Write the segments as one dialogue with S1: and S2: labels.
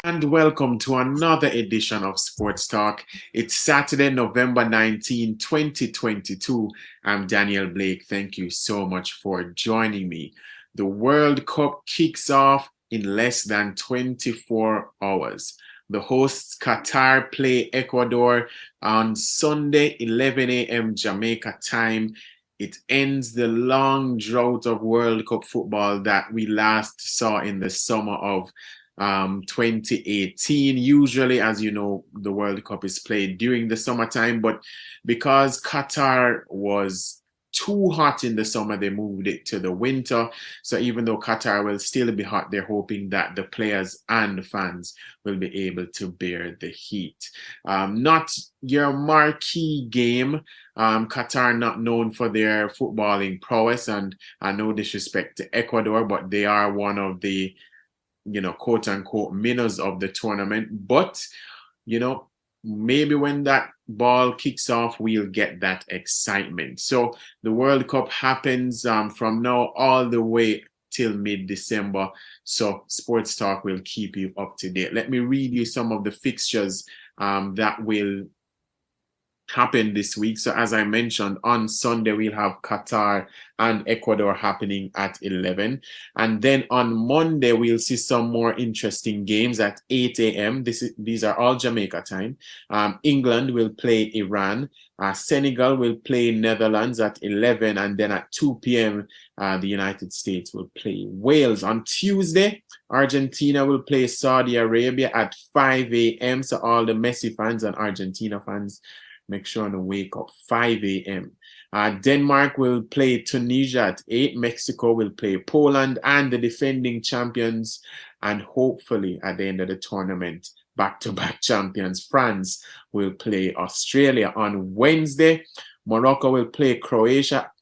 S1: And welcome to another edition of Sports Talk. It's Saturday, November 19, 2022. I'm Daniel Blake. Thank you so much for joining me. The World Cup kicks off in less than 24 hours. The hosts Qatar play Ecuador on Sunday, 11 a.m. Jamaica time. It ends the long drought of World Cup football that we last saw in the summer of 2018. Usually, as you know, the World Cup is played during the summertime, but because Qatar was too hot in the summer, they moved it to the winter. So even though Qatar will still be hot, they're hoping that the players and the fans will be able to bear the heat. Not your marquee game. Qatar not known for their footballing prowess, and no disrespect to Ecuador, but they are one of the quote unquote winners of the tournament. But, maybe when that ball kicks off, we'll get that excitement. So the World Cup happens from now all the way till mid-December. So Sports Talk will keep you up to date. Let me read you some of the fixtures that will happen this week. So as I mentioned, on Sunday we'll have Qatar and Ecuador happening at 11, and then on Monday we'll see some more interesting games at 8 a.m. These are all Jamaica time. England will play Iran. Senegal will play Netherlands at 11, and then at 2 p.m. The United States will play Wales. On Tuesday, Argentina will play Saudi Arabia at 5 a.m. So all the Messi fans and Argentina fans, make sure to wake up 5 a.m. Denmark will play Tunisia at 8. Mexico will play Poland, and the defending champions, and hopefully at the end of the tournament, back-to-back champions, France will play Australia. On Wednesday, Morocco will play Croatia.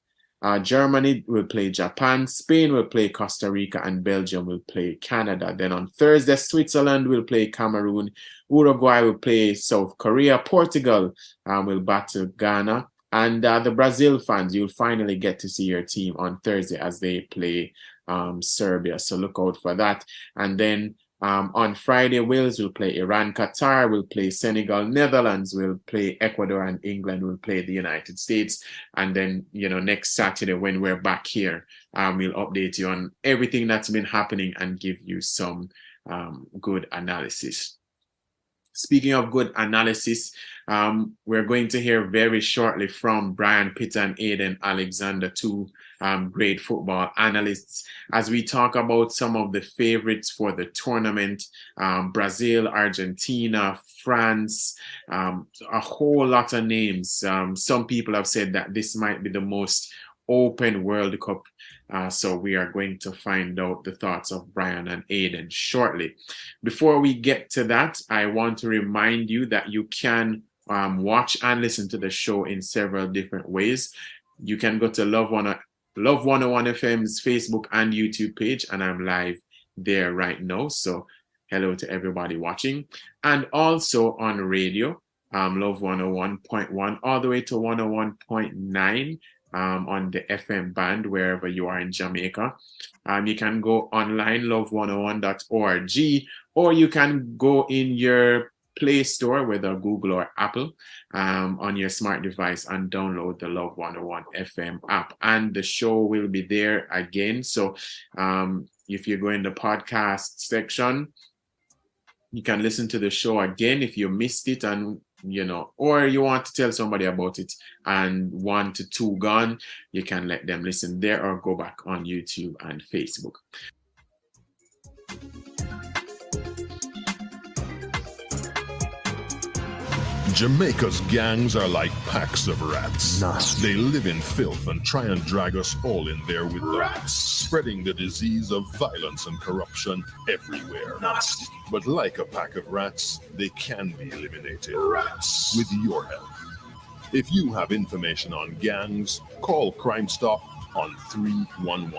S1: Germany will play Japan, Spain will play Costa Rica, and Belgium will play Canada. Then on Thursday, Switzerland will play Cameroon, Uruguay will play South Korea, Portugal will battle Ghana, and the Brazil fans, you'll finally get to see your team on Thursday as they play Serbia. So look out for that. And then on Friday, Wales will play Iran, Qatar will play Senegal, Netherlands will play Ecuador, and England will play the United States. And then, next Saturday when we're back here, we'll update you on everything that's been happening and give you some good analysis. Speaking of good analysis, we're going to hear very shortly from Brian Pitt and Aidan Alexander, two great football analysts, as we talk about some of the favorites for the tournament: Brazil, Argentina, France, a whole lot of names. Some people have said that this might be the most open World Cup. So we are going to find out the thoughts of Brian and Aidan shortly. Before we get to that, I want to remind you that you can watch and listen to the show in several different ways. You can go to Love 101 FM's Facebook and YouTube page, and I'm live there right now. So hello to everybody watching. And also on radio, Love 101.1 all the way to 101.9. On the FM band, wherever you are in Jamaica. You can go online, love101.org, or you can go in your Play Store, whether Google or Apple, on your smart device, and download the Love 101 FM app. And the show will be there again. So if you go in the podcast section, you can listen to the show again if you missed it, and or you want to tell somebody about it and want to tune on, you can let them listen there or go back on YouTube and Facebook.
S2: Jamaica's gangs are like packs of rats.
S3: Nasty.
S2: They live in filth and try and drag us all in there with them, spreading the disease of violence and corruption everywhere.
S3: Nasty.
S2: But like a pack of rats, they can be eliminated with your help. If you have information on gangs, call Crime Stop on 311.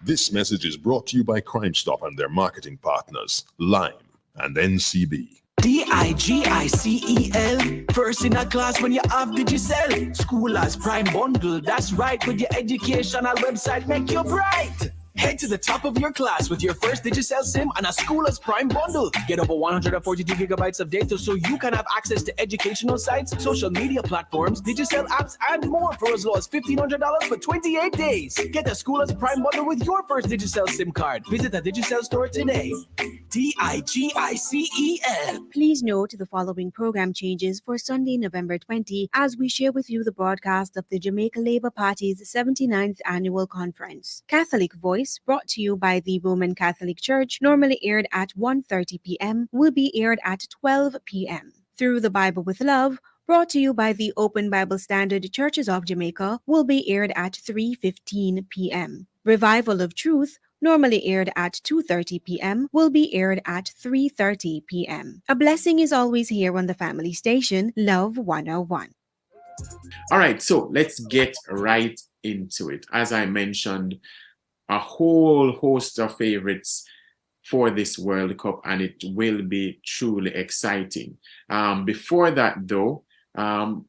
S2: This message is brought to you by Crime Stop and their marketing partners, Lime and NCB.
S3: DIGICEL. First in a class when you have Digicel. School as prime bundle. That's right, with your educational website, make you bright. Head to the top of your class with your first Digicel SIM and a Schoolers Prime bundle. Get over 142 gigabytes of data so you can have access to educational sites, social media platforms, Digicel apps, and more for as low as $1,500 for 28 days. Get the Schoolers Prime bundle with your first Digicel SIM card. Visit the Digicel store today. DIGICEL.
S4: Please note the following program changes for Sunday, November 20, as we share with you the broadcast of the Jamaica Labour Party's 79th Annual Conference. Catholic Voice, brought to you by the Roman Catholic Church, normally aired at 1:30 p.m., will be aired at 12 p.m. Through the Bible with Love, brought to you by the Open Bible Standard Churches of Jamaica, will be aired at 3:15 p.m. Revival of Truth, normally aired at 2:30 p.m., will be aired at 3:30 p.m. A blessing is always here on the family station, Love 101.
S1: All right, so let's get right into it. As I mentioned, a whole host of favorites for this World Cup, and it will be truly exciting. Before that, though,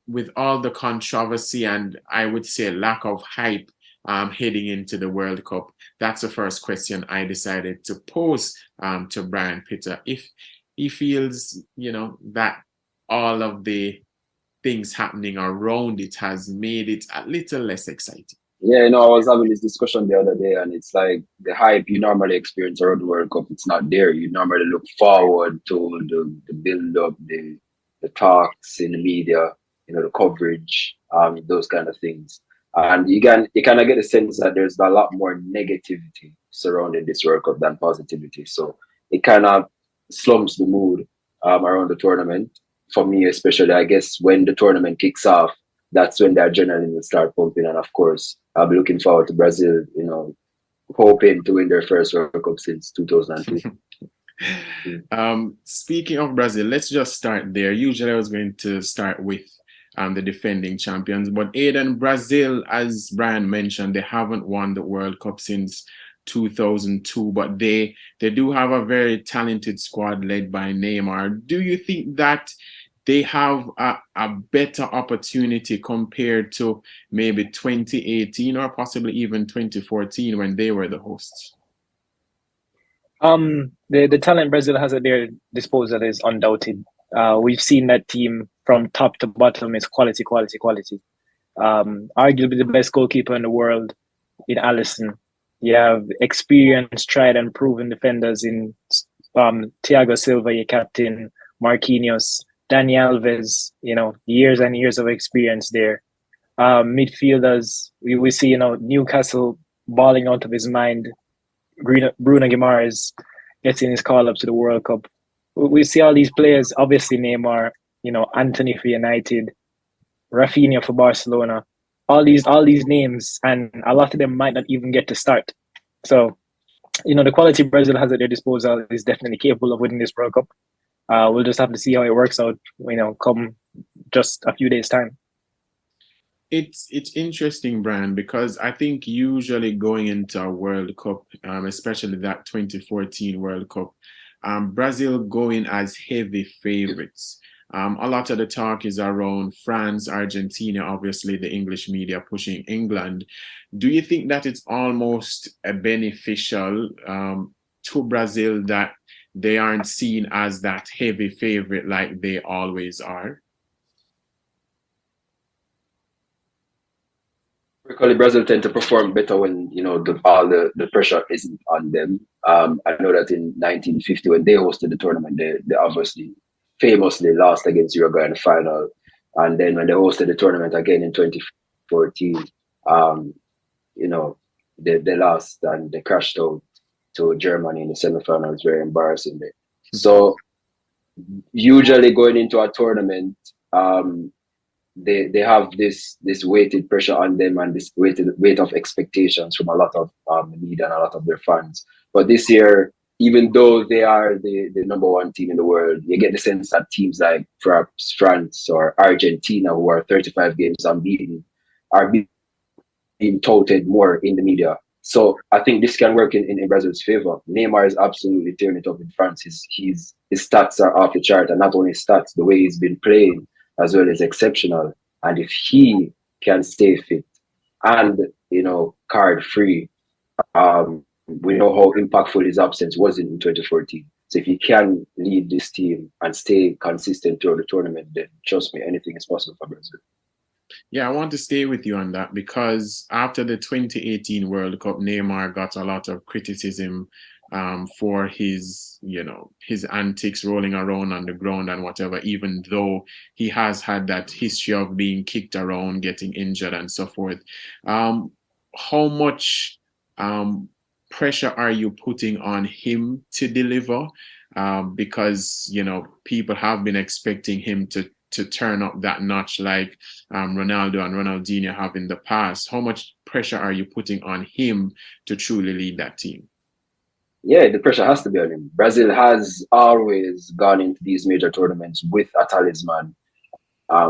S1: with all the controversy and I would say lack of hype heading into the World Cup, that's the first question I decided to pose to Brian Pitter. If he feels, that all of the things happening around it has made it a little less exciting.
S5: Yeah, I was having this discussion the other day, and it's like the hype you normally experience around the World Cup, it's not there. You normally look forward to the build-up, the talks in the media, the coverage, those kind of things. And you kind of get a sense that there's a lot more negativity surrounding this World Cup than positivity. So it kind of slumps the mood around the tournament. For me, especially, I guess when the tournament kicks off, that's when the adrenaline will start pumping. And of course, I'll be looking forward to Brazil, hoping to win their first World Cup since 2002.
S1: Speaking of Brazil, let's just start there. Usually I was going to start with the defending champions, but Aidan, Brazil, as Brian mentioned, they haven't won the World Cup since 2002, but they do have a very talented squad led by Neymar. Do you think that they have a better opportunity compared to maybe 2018 or possibly even 2014 when they were the hosts?
S6: The talent Brazil has at their disposal is undoubted. We've seen that team from top to bottom is quality. Arguably the best goalkeeper in the world in Alisson. You have experienced, tried and proven defenders in Thiago Silva, your captain, Marquinhos, Dani Alves, years and years of experience there. Midfielders, we see, Newcastle balling out of his mind. Bruno Guimaraes getting his call up to the World Cup. We see all these players, obviously Neymar, Anthony for United, Rafinha for Barcelona, all these names, and a lot of them might not even get to start. So, the quality Brazil has at their disposal is definitely capable of winning this World Cup. We'll just have to see how it works out, come just a few days' time.
S1: It's interesting, Brian, because I think usually going into a World Cup, especially that 2014 World Cup, Brazil go in as heavy favorites. A lot of the talk is around France, Argentina, obviously the English media pushing England. Do you think that it's almost beneficial to Brazil that they aren't seen as that heavy favorite like they always are?
S5: Typically, Brazil tend to perform better when all the pressure isn't on them. I know that in 1950 when they hosted the tournament, they obviously famously lost against Uruguay in the final, and then when they hosted the tournament again in 2014, they lost and they crashed out to Germany in the semifinal. It's very embarrassing. So usually going into a tournament, they have this weighted pressure on them and this weight of expectations from a lot of media and a lot of their fans. But this year, even though they are the number one team in the world, you get the sense that teams like perhaps France or Argentina, who are 35 games unbeaten, are being touted more in the media. So I think this can work in Brazil's favor. Neymar is absolutely tearing it up in France. His stats are off the chart, and not only stats, the way he's been playing as well is exceptional. And if he can stay fit and card free, we know how impactful his absence was in 2014. So if he can lead this team and stay consistent throughout the tournament, then trust me, anything is possible for Brazil.
S1: Yeah, I want to stay with you on that because after the 2018 World Cup, Neymar got a lot of criticism for his, his antics rolling around on the ground and whatever, even though he has had that history of being kicked around, getting injured and so forth. How much pressure are you putting on him to deliver? Because, people have been expecting him to turn up that notch like Ronaldo and Ronaldinho have in the past. How much pressure are you putting on him to truly lead that team?
S5: Yeah, the pressure has to be on him. Brazil has always gone into these major tournaments with a talisman.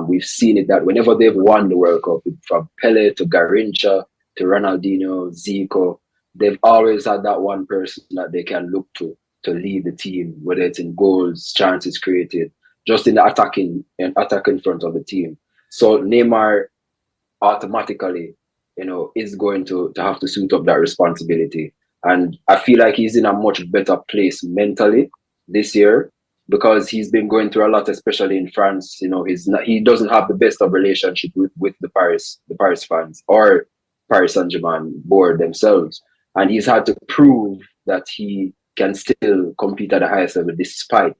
S5: We've seen it that whenever they've won the World Cup, from Pele to Garrincha to Ronaldinho, Zico, they've always had that one person that they can look to lead the team, whether it's in goals, chances created, just in the attacking front of the team. So Neymar automatically, is going to have to suit up that responsibility. And I feel like he's in a much better place mentally this year because he's been going through a lot, especially in France. He doesn't have the best of relationship with the Paris fans or Paris Saint-Germain board themselves. And he's had to prove that he can still compete at the highest level despite,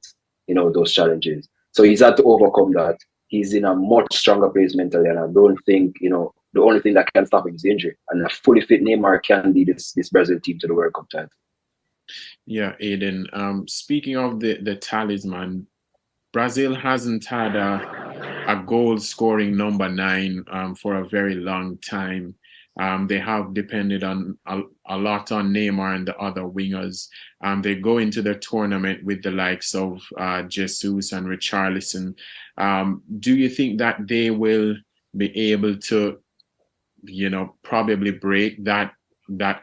S5: those challenges. So he's had to overcome that. He's in a much stronger place mentally, and I don't think, the only thing that can stop him is injury. And a fully fit Neymar can lead this Brazil team to the World Cup title.
S1: Yeah, Aidan. Speaking of the talisman, Brazil hasn't had a goal scoring number 9 for a very long time. They have depended on a lot on Neymar and the other wingers. They go into the tournament with the likes of Jesus and Richarlison. Do you think that they will be able to, probably break that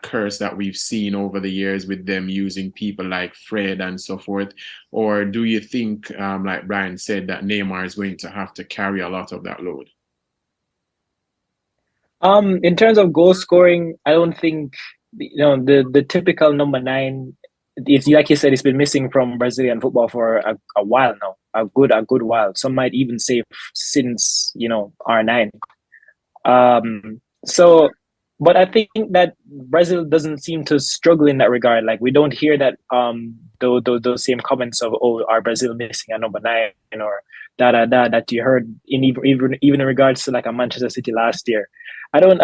S1: curse that we've seen over the years with them using people like Fred and so forth? Or do you think, like Brian said, that Neymar is going to have to carry a lot of that load?
S6: In terms of goal scoring, I don't think the typical number 9. It's like you said, it's been missing from Brazilian football for a while now, a good while. Some might even say since R9. But I think that Brazil doesn't seem to struggle in that regard. Like we don't hear that those same comments of, oh, are Brazil missing a number 9 or that you heard even in regards to like a Manchester City last year. I don't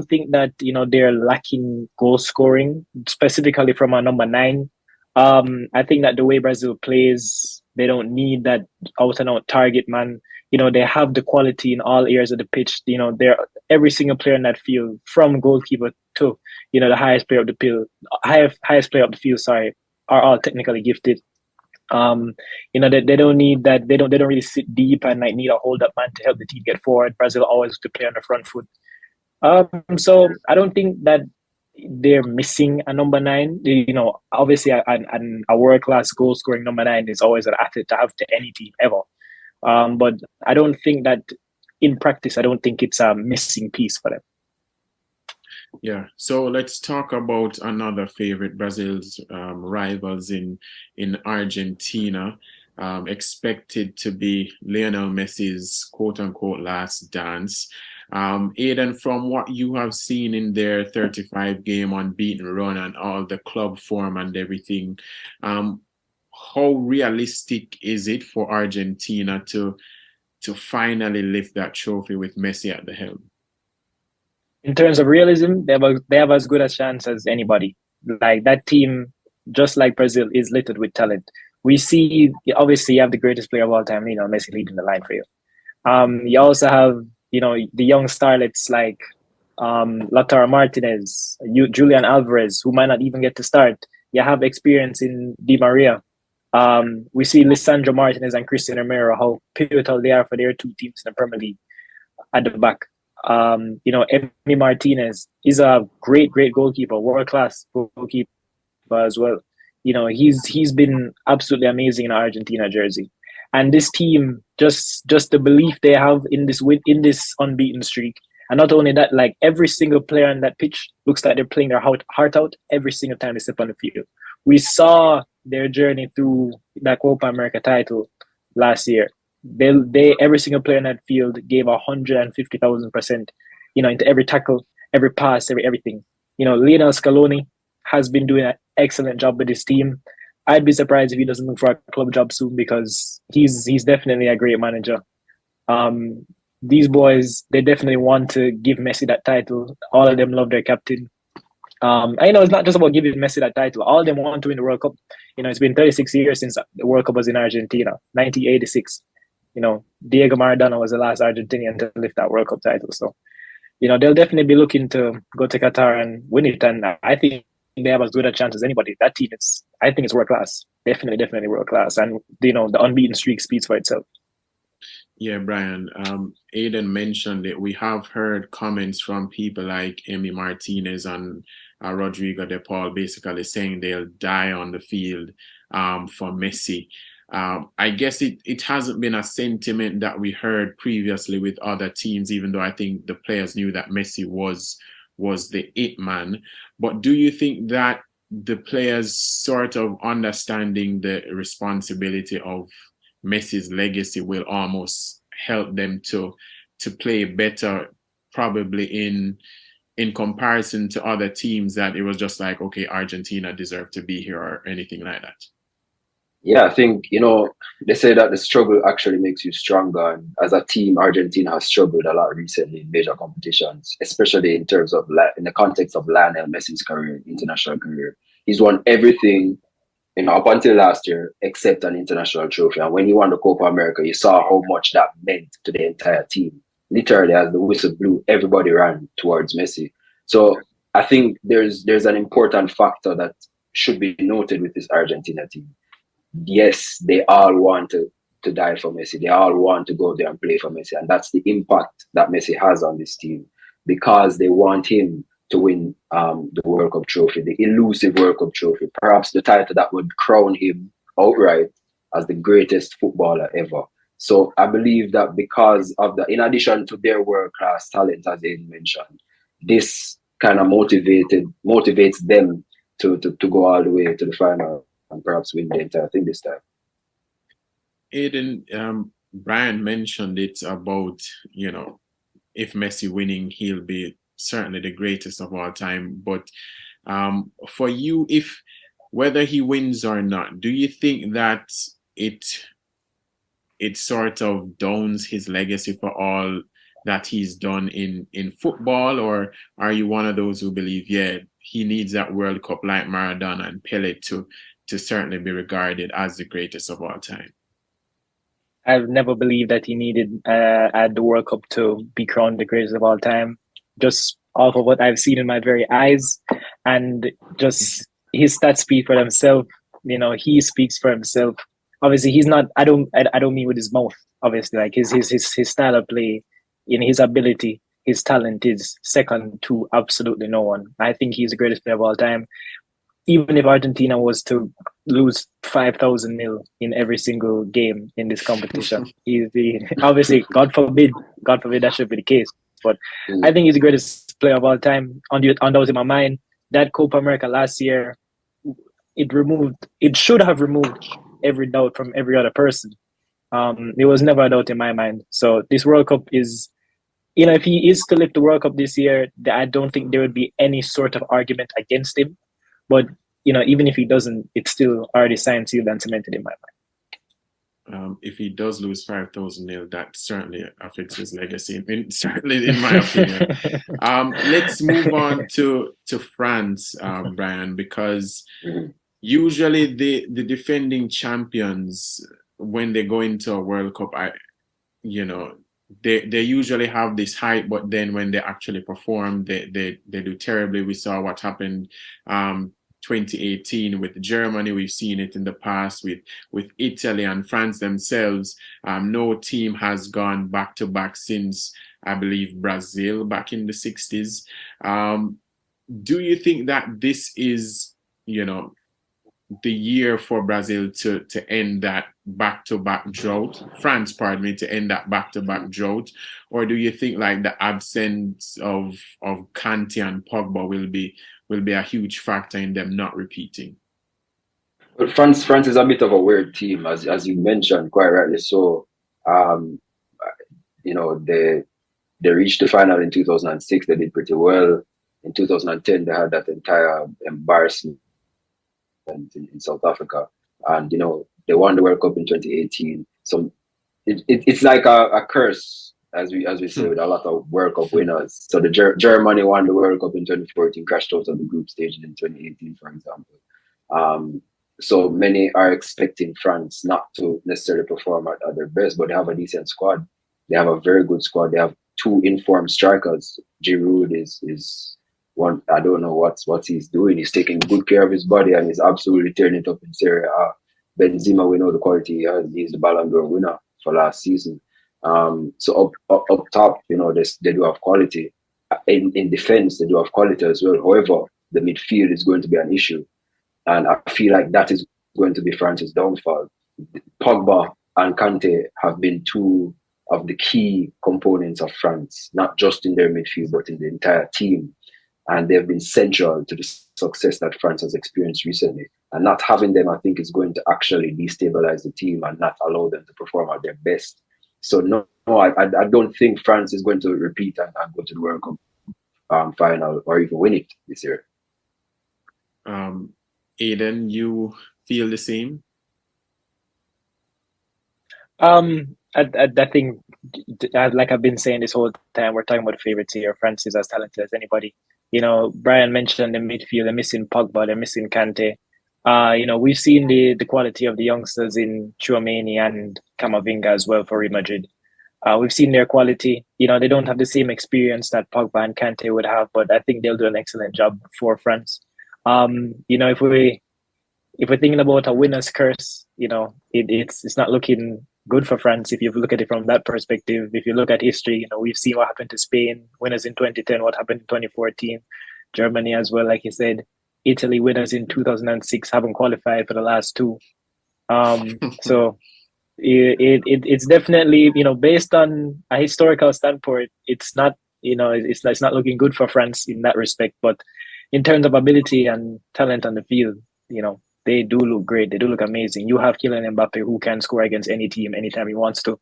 S6: think that they're lacking goal scoring specifically from a number 9. I think that the way Brazil plays, they don't need that out and out target man. They have the quality in all areas of the pitch. They're every single player in that field, from goalkeeper to the highest player of the field, highest player of the field. Sorry, are all technically gifted. They don't need that. They don't really sit deep and like need a hold up man to help the team get forward. Brazil always to play on the front foot. So I don't think that they're missing a number 9. Obviously a world class goal scoring number 9 is always an athlete to have to any team ever. But I don't think that in practice, I don't think it's a missing piece for them.
S1: Yeah, so let's talk about another favorite, Brazil's rivals in Argentina. Expected to be Lionel Messi's quote-unquote last dance. Aidan, from what you have seen in their 35-game unbeaten run and all the club form and everything, how realistic is it for Argentina to finally lift that trophy with Messi at the helm?
S6: In terms of realism, they have as good a chance as anybody. Like that team, just like Brazil, is littered with talent. We see, obviously, you have the greatest player of all time, Messi leading the line for you. You also have, the young starlets like Lautaro Martinez, Julian Alvarez, who might not even get to start. You have experience in Di Maria. We see Lisandro Martinez and Christian Romero, how pivotal they are for their two teams in the Premier League at the back. Emi Martinez is a great goalkeeper, world-class goalkeeper as well. He's been absolutely amazing in Argentina jersey. And this team, just the belief they have in this unbeaten streak, And not only that, like every single player on that pitch looks like they're playing their heart out every single time they step on the field. We saw their journey through that Copa America title last year. They every single player in that field gave 150,000%, into every tackle, every pass, everything. Lionel Scaloni has been doing an excellent job with his team. I'd be surprised if he doesn't look for a club job soon, because he's definitely a great manager. These boys, they definitely want to give Messi that title. All of them love their captain. I know it's not just about giving Messi that title. All of them want to win the World Cup. It's been 36 years since the World Cup was in Argentina, 1986. Diego Maradona was the last Argentinian to lift that World Cup title. So, they'll definitely be looking to go to Qatar and win it. And I think they have as good a chance as anybody. That team I think it's world class. Definitely world class. And, the unbeaten streak speaks for itself.
S1: Yeah, Brian, Aidan mentioned it. We have heard comments from people like Emi Martinez and Rodrigo de Paul basically saying they'll die on the field for Messi. I guess it hasn't been a sentiment that we heard previously with other teams, even though I think the players knew that Messi was the it man. But do you think that the players sort of understanding the responsibility of Messi's legacy will almost help them to play better, probably in comparison to other teams, that it was just like, okay, Argentina deserved to be here or anything like that?
S5: Yeah, I think, they say that the struggle actually makes you stronger. And as a team, Argentina has struggled a lot recently in major competitions, especially in terms of, in the context of Lionel Messi's career, international career. He's won everything, up until last year, except an international trophy. And when he won the Copa America, you saw how much that meant to the entire team. Literally, as the whistle blew, everybody ran towards Messi. So I think there's an important factor that should be noted with this Argentina team. Yes, they all want to die for Messi. They all want to go there and play for Messi. And that's the impact that Messi has on this team, because they want him to win the World Cup trophy, the elusive World Cup trophy, perhaps the title that would crown him outright as the greatest footballer ever. So I believe that because of that, in addition to their world-class talent, as Aidan mentioned, this kind of motivates them to go all the way to the final and perhaps win the entire thing this time.
S1: Aidan, Brian mentioned it about, if Messi winning, he'll be certainly the greatest of all time. But for you, whether he wins or not, do you think that it sort of downs his legacy for all that he's done in football? Or are you one of those who believe, yeah, he needs that World Cup like Maradona and Pele to certainly be regarded as the greatest of all time?
S6: I've never believed that he needed at the World Cup to be crowned the greatest of all time. Just off of what I've seen in my very eyes, and just his stats speak for themselves. He speaks for himself. Obviously, he's not. I don't mean with his mouth. Obviously, like his style of play, his ability, his talent is second to absolutely no one. I think he's the greatest player of all time. Even if Argentina was to lose 5,000-0 in every single game in this competition, obviously, God forbid that should be the case. But I think he's the greatest player of all time. On that was in my mind. That Copa America last year, it should have removed every doubt from every other person. There was never a doubt in my mind. So this World Cup is, if he is to lift the World Cup this year, I don't think there would be any sort of argument against him. But, even if he doesn't, it's still already signed, sealed, and cemented in my
S1: mind. If he does lose 5,000-0, that certainly affects his legacy, certainly in my opinion. Let's move on to France, Brian, because usually the defending champions, when they go into a World Cup, they usually have this hype, but then when they actually perform, they do terribly. We saw what happened 2018 with Germany. We've seen it in the past with Italy and France themselves. No team has gone back to back since, I believe, Brazil back in the 60s. Do you think that this is, the year for Brazil to end that back-to-back drought, France, pardon me, to end that back-to-back drought, or do you think like the absence of Kante and Pogba will be a huge factor in them not repeating?
S5: But France is a bit of a weird team, as you mentioned, quite rightly so. Um, you know, they reached the final in 2006. They did pretty well. In 2010, they had that entire embarrassment in South Africa, and you know they won the World Cup in 2018. So it's like a curse, as we say, with a lot of World Cup winners. So the Germany won the World Cup in 2014, crashed out of the group stage in 2018, for example. Um, so many are expecting France not to necessarily perform at their best, but they have a decent squad. They have a very good squad. They have two informed strikers. Giroud is one. I don't know what he's doing. He's taking good care of his body and he's absolutely turning it up in Serie A. Benzema, we know the quality he has. He's the Ballon d'Or winner for last season. So up top, you know, they do have quality. In defense, they do have quality as well. However, the midfield is going to be an issue. And I feel like that is going to be France's downfall. Pogba and Kante have been two of the key components of France, not just in their midfield, but in the entire team. And they've been central to the success that France has experienced recently. And not having them, I think, is going to actually destabilize the team and not allow them to perform at their best. So no, I don't think France is going to repeat and go to the World Cup final or even win it this year.
S1: Aidan, you feel the same?
S6: I think, like I've been saying this whole time, we're talking about the favorites here. France is as talented as anybody. You know, Brian mentioned the midfield. They're missing Pogba. They're missing Kante. You know, we've seen the quality of the youngsters in Tchouaméni and Camavinga as well for Real Madrid. We've seen their quality. You know, they don't have the same experience that Pogba and Kante would have, but I think they'll do an excellent job for France. You know, if we're thinking about a winner's curse, you know, it's not looking good for France if you look at it from that perspective. If you look at history, you know, we've seen what happened to Spain, winners in 2010, what happened in 2014, Germany as well, like you said. Italy winners in 2006 haven't qualified for the last two. So it's definitely, you know, based on a historical standpoint, it's not, you know, it's not looking good for France in that respect. But in terms of ability and talent on the field, you know, they do look great. They do look amazing. You have Kylian Mbappe who can score against any team anytime he wants to.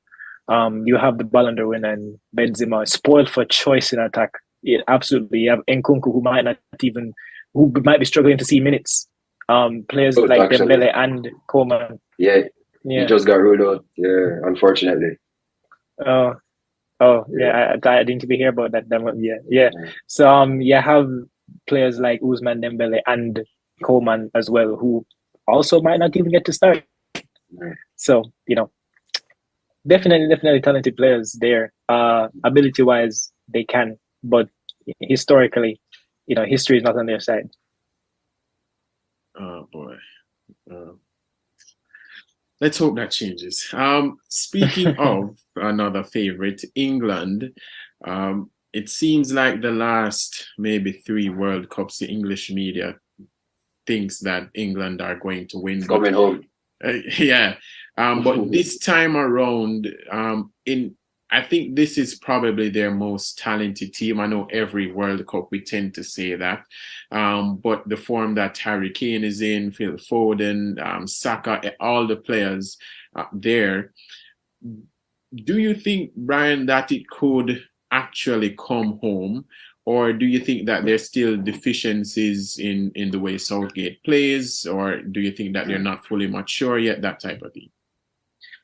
S6: You have the Ballon d'Or winner and Benzema, spoiled for choice in attack. Yeah, absolutely. You have Nkunku who might be struggling to see minutes. Players like Dembele and Coman.
S5: Yeah, he just got ruled out. Yeah, unfortunately.
S6: Yeah. I didn't be here about that. Yeah. So you have players like Ousmane Dembele and Coman as well, who also might not even get to start. So, you know, definitely talented players there. Ability wise, they can, but historically, you know, history is not on their side.
S1: Oh boy. Let's hope that changes. Speaking of another favorite, England. It seems like the last maybe 3 World Cups, the English media thinks that England are going to win.
S5: Coming home.
S1: But this time around, I think this is probably their most talented team. I know every World Cup we tend to say that, but the form that Harry Kane is in, Phil Foden, Saka, all the players there. Do you think, Brian, that it could actually come home? Or do you think that there's still deficiencies in the way Southgate plays? Or do you think that they're not fully mature yet, that type of thing?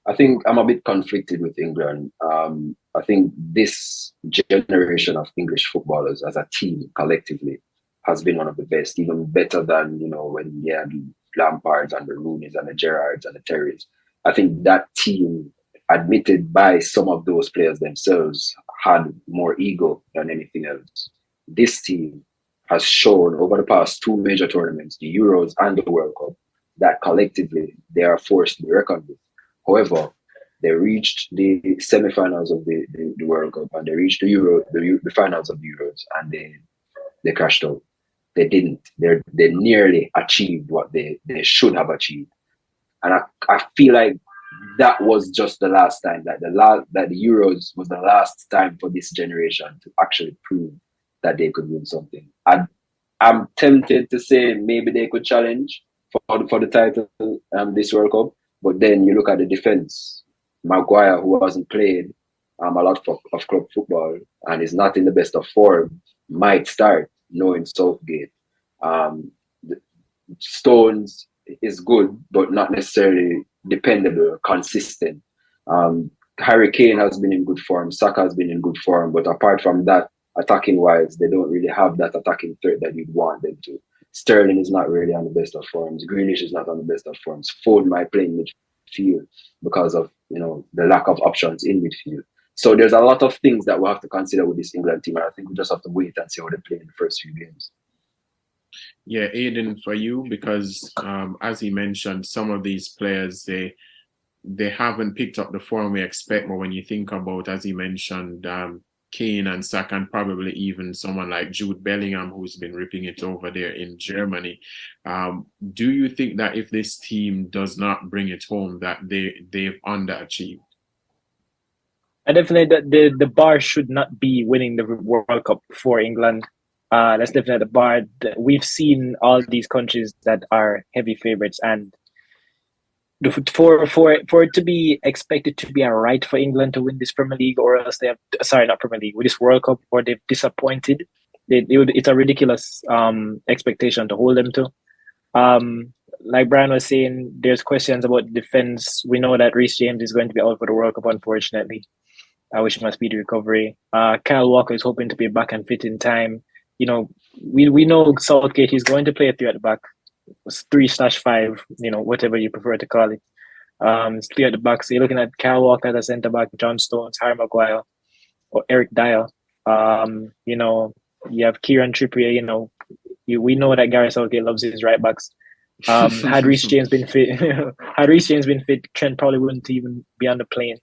S5: I think I'm a bit conflicted with England. I think this generation of English footballers as a team collectively has been one of the best, even better than, you know, when you had Lampards and the Rooneys and the Gerrards and the Terrys. I think that team, admitted by some of those players themselves, had more ego than anything else. This team has shown over the past 2 major tournaments, the Euros and the World Cup, that collectively they are forced to be reckoned with. However, they reached the semi-finals of the World Cup and they reached the finals of the Euros, and they crashed out. they didn't. They nearly achieved what they should have achieved. And I feel like that was just the last time, that the Euros was the last time for this generation to actually prove that they could win something. I'm tempted to say maybe they could challenge for the title this World Cup, but then you look at the defense. Maguire, who hasn't played a lot of club football and is not in the best of form, might start, knowing Southgate. Stones is good, but not necessarily dependable, consistent. Harry Kane has been in good form. Saka has been in good form, but apart from that, attacking wise, they don't really have that attacking threat that you'd want them to. Sterling is not really on the best of forms. Grealish is not on the best of forms. Foden might play in midfield because of the lack of options in midfield. So there's a lot of things that we have to consider with this England team, and I think we just have to wait and see how they play in the first few games.
S1: Yeah, Aidan, for you, because as he mentioned, some of these players they haven't picked up the form we expect. But when you think about, as he mentioned, Kane and Saka, and probably even someone like Jude Bellingham, who's been ripping it over there in Germany, do you think that if this team does not bring it home, that they've underachieved?
S6: I definitely that the bar should not be winning the World Cup for England. That's definitely the bar. We've seen all these countries that are heavy favorites, and for it to be expected to be a right for England to win this Premier League, or else they have not Premier League, with this World Cup, or they've disappointed. It's a ridiculous expectation to hold them to. Like Brian was saying, there's questions about defense. We know that Reece James is going to be out for the World Cup, unfortunately. I wish him a speedy recovery. Kyle Walker is hoping to be back and fit in time. We know Southgate is going to play a 3 at the back, 3/5, whatever you prefer to call it. It's 3 at the back. So you're looking at Kyle Walker as a centre back, John Stones, Harry Maguire, or Eric Dyer. You have Kieran Trippier. We know that Gareth Southgate loves his right backs. Had Reece James been fit, Trent probably wouldn't even be on the plane.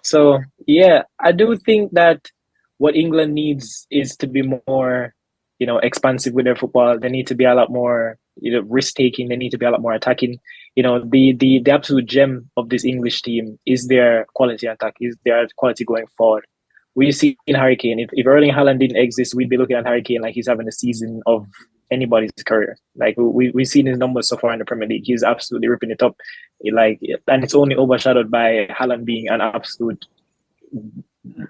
S6: So yeah, I do think that what England needs is to be more, expansive with their football. They need to be a lot more, risk taking. They need to be a lot more attacking. The absolute gem of this English team is their quality attack, is their quality going forward. We see in Harry Kane, if Erling Haaland didn't exist, we'd be looking at Harry Kane like he's having a season of anybody's career. Like we've seen his numbers so far in the Premier League. He's absolutely ripping it up. And it's only overshadowed by Haaland being an absolute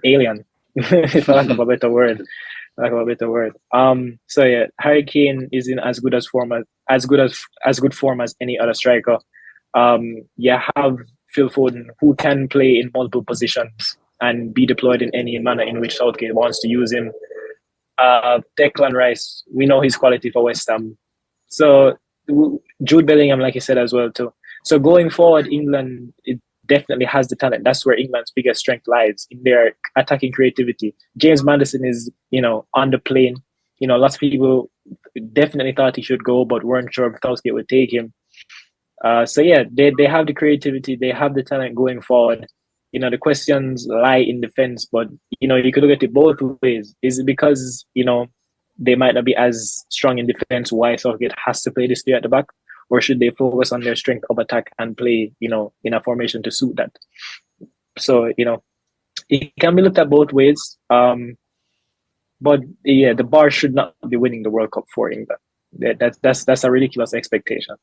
S6: alien, if I lack of a better word. So yeah, Harry Kane is in as good form as any other striker. You have Phil Foden, who can play in multiple positions and be deployed in any manner in which Southgate wants to use him. Declan Rice, we know his quality for West Ham. So Jude Bellingham, like you said as well too. So going forward, England, it definitely has the talent. That's where England's biggest strength lies, in their attacking creativity. James Maddison is, on the plane. Lots of people definitely thought he should go, but weren't sure if Southgate would take him. So yeah, they have the creativity, they have the talent going forward. The questions lie in defense, but you could look at it both ways. Is it because they might not be as strong in defense, why Southgate has to play this 3 at the back, or should they focus on their strength of attack and play in a formation to suit that? So it can be looked at both ways. But yeah, the bar should not be winning the World Cup for England. That's a ridiculous expectation.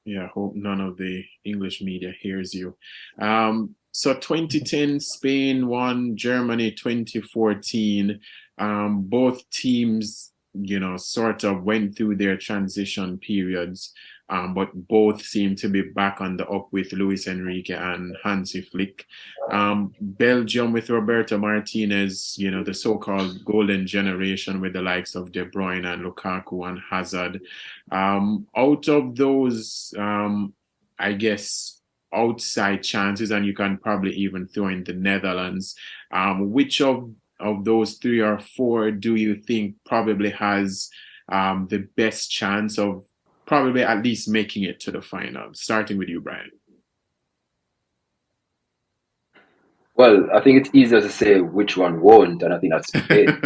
S1: Yeah, I hope none of the English media hears you. So 2010, Spain won, Germany 2014. Both teams, sort of went through their transition periods, but both seem to be back on the up with Luis Enrique and Hansi Flick. Belgium with Roberto Martinez, the so-called golden generation with the likes of De Bruyne and Lukaku and Hazard. Out of those, I guess, outside chances, and you can probably even throw in the Netherlands, which of those 3 or 4 do you think probably has the best chance of probably at least making it to the final? Starting with you, Brian.
S5: Well, I think it's easier to say which one won't, and I think that's Spain.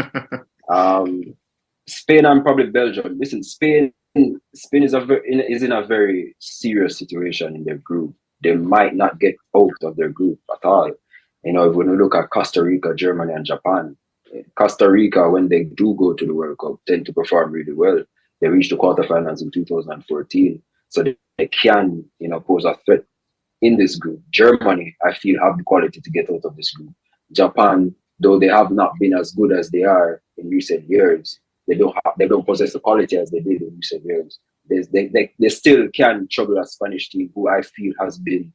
S5: Spain and probably Belgium. Listen, Spain is in a very serious situation in their group. They might not get out of their group at all. When you look at Costa Rica, Germany, and Japan, Costa Rica, when they do go to the World Cup, tend to perform really well. They reached the quarterfinals in 2014, so they can, pose a threat in this group. Germany, I feel, have the quality to get out of this group. Japan, though they have not been as good as they are in recent years, they don't possess the quality as they did in recent years. They still can trouble a Spanish team who I feel has been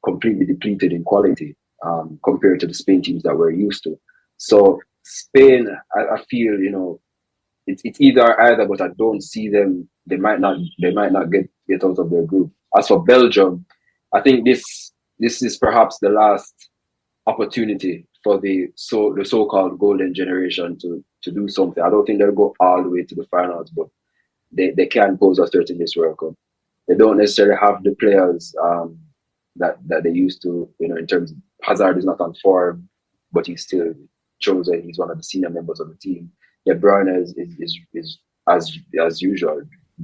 S5: completely depleted in quality compared to the Spain teams that we're used to. So Spain, I feel, it's either, but I don't see them. They might not get out of their group. As for Belgium, I think this is perhaps the last opportunity for the so-called golden generation to do something. I don't think they'll go all the way to the finals, but they can pose a threat in this World Cup. They don't necessarily have the players that they used to. In terms of Hazard is not on form, but he's still chosen. He's one of the senior members of the team. De Bruyne is as usual,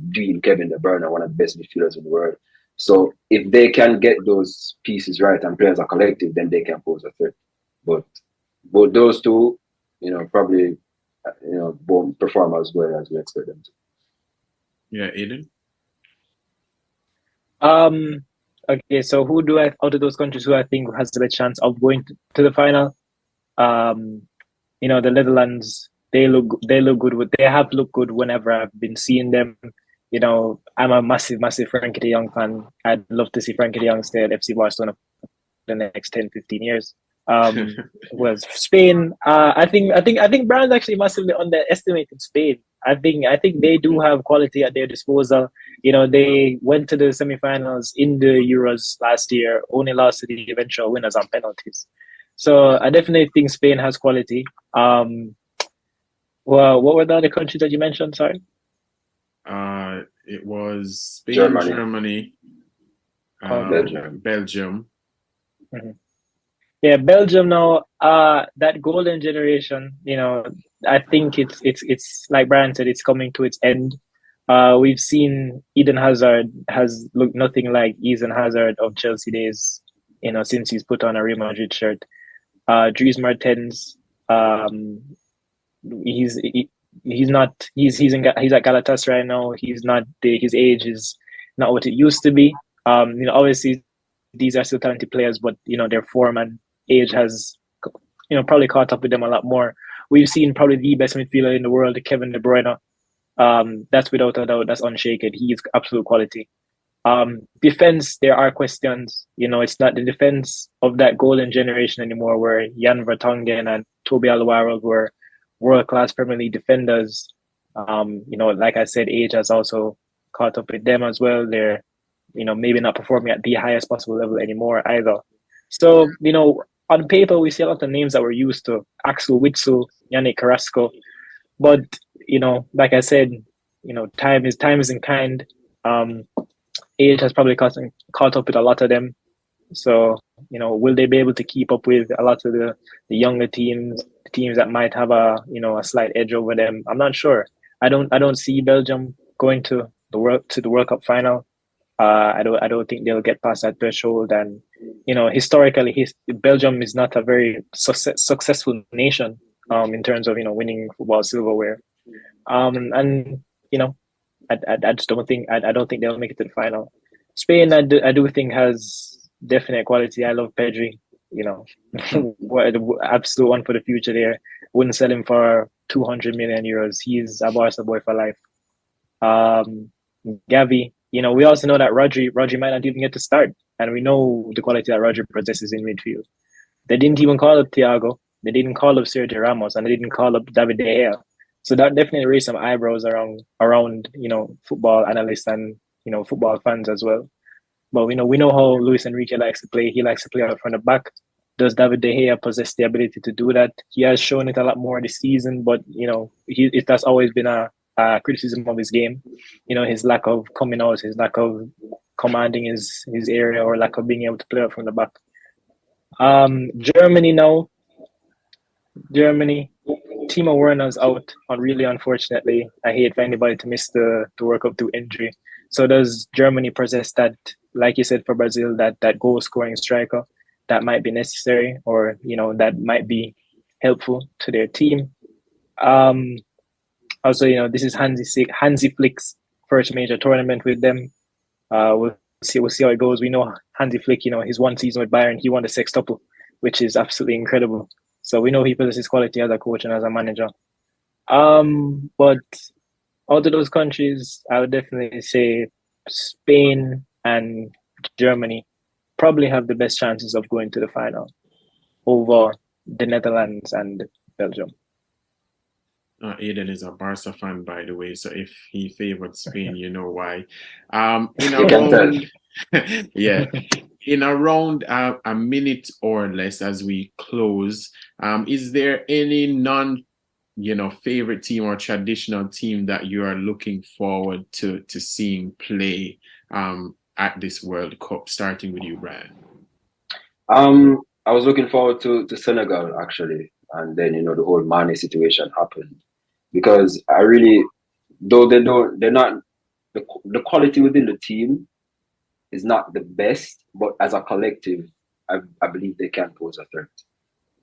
S5: being Kevin De Bruyne, one of the best midfielders in the world. So if they can get those pieces right and players are collective, then they can pose a threat. But those two, probably, won't perform as well as we expect them to.
S1: Yeah, Aidan.
S6: Okay, so who do I out of those countries who I think has the best chance of going to the final? The Netherlands, they look good. They have looked good whenever I've been seeing them. I'm a massive Frankie de Jong fan. I'd love to see Frankie de Jong stay at FC Barcelona for the next 10, 15 years. Was Spain? I think Brian's actually massively underestimated Spain. I think they do have quality at their disposal. They went to the semifinals in the Euros last year, only lost to the eventual winners on penalties. So I definitely think Spain has quality. Well, what were the other countries that you mentioned? Sorry.
S1: It was Spain, Germany, Belgium.
S6: Mm-hmm. Yeah, Belgium now. That golden generation. I think it's like Brian said, it's coming to its end. We've seen Eden Hazard has looked nothing like Eden Hazard of Chelsea days. Since he's put on a Real Madrid shirt. Dries Mertens, he's at Galatasaray right now. His age is not what it used to be. Obviously these are still talented players, but their form and age has probably caught up with them a lot more. We've seen probably the best midfielder in the world, Kevin De Bruyne. That's without a doubt, that's unshaken. He is absolute quality. Defense, there are questions. It's not the defense of that golden generation anymore, where Jan Vertonghen and Toby Alderweireld were world-class Premier League defenders. Like I said, age has also caught up with them as well. They're, maybe not performing at the highest possible level anymore either. So, on paper, we see a lot of names that we're used to: Axel Witsel, Yannick Carrasco. But like I said, time isn't kind. Age has probably caught up with a lot of them. So, will they be able to keep up with a lot of the younger teams that might have a slight edge over them? I'm not sure. I don't see Belgium going to the World Cup final. I don't think they'll get past that threshold. And historically, Belgium is not a very successful nation in terms of winning football silverware. I just don't think they'll make it to the final. Spain, I do think has definite quality. I love Pedri. What an absolute one for the future there. Wouldn't sell him for 200 million euros. He's a Barca boy for life. Gavi. We also know that Rodri might not even get to start, and we know the quality that Rodri possesses in midfield. They didn't even call up Thiago. They didn't call up Sergio Ramos, and they didn't call up David De Gea. So that definitely raised some eyebrows around football analysts and football fans as well. But we know how Luis Enrique likes to play. He likes to play out from the back. Does David De Gea possess the ability to do that? He has shown it a lot more this season, but it has always been a criticism of his game. His lack of coming out, his lack of commanding his area, or lack of being able to play out from the back. Germany now. Timo Werner's out, really unfortunately. I hate for anybody to miss the World Cup through injury. So does Germany possess that, like you said, for Brazil, that goal scoring striker that might be necessary, or that might be helpful to their team? Also, this is Hansi Flick's first major tournament with them. We'll see how it goes. We know Hansi Flick, his one season with Bayern, he won the sextuple, which is absolutely incredible. So we know he possesses quality as a coach and as a manager. But out of those countries, I would definitely say Spain and Germany probably have the best chances of going to the final over the Netherlands and Belgium.
S1: Aidan is a Barca fan, by the way, so if he favored Spain, you know why. Yeah, in around a minute or less as we close, is there any favorite team or traditional team that you are looking forward to seeing play at this World Cup, starting with you, Brian?
S5: I was looking forward to Senegal, actually, and then the whole Mane situation happened, because I really, though they're not, the quality within the team is not the best, but as a collective, I believe they can pose a threat.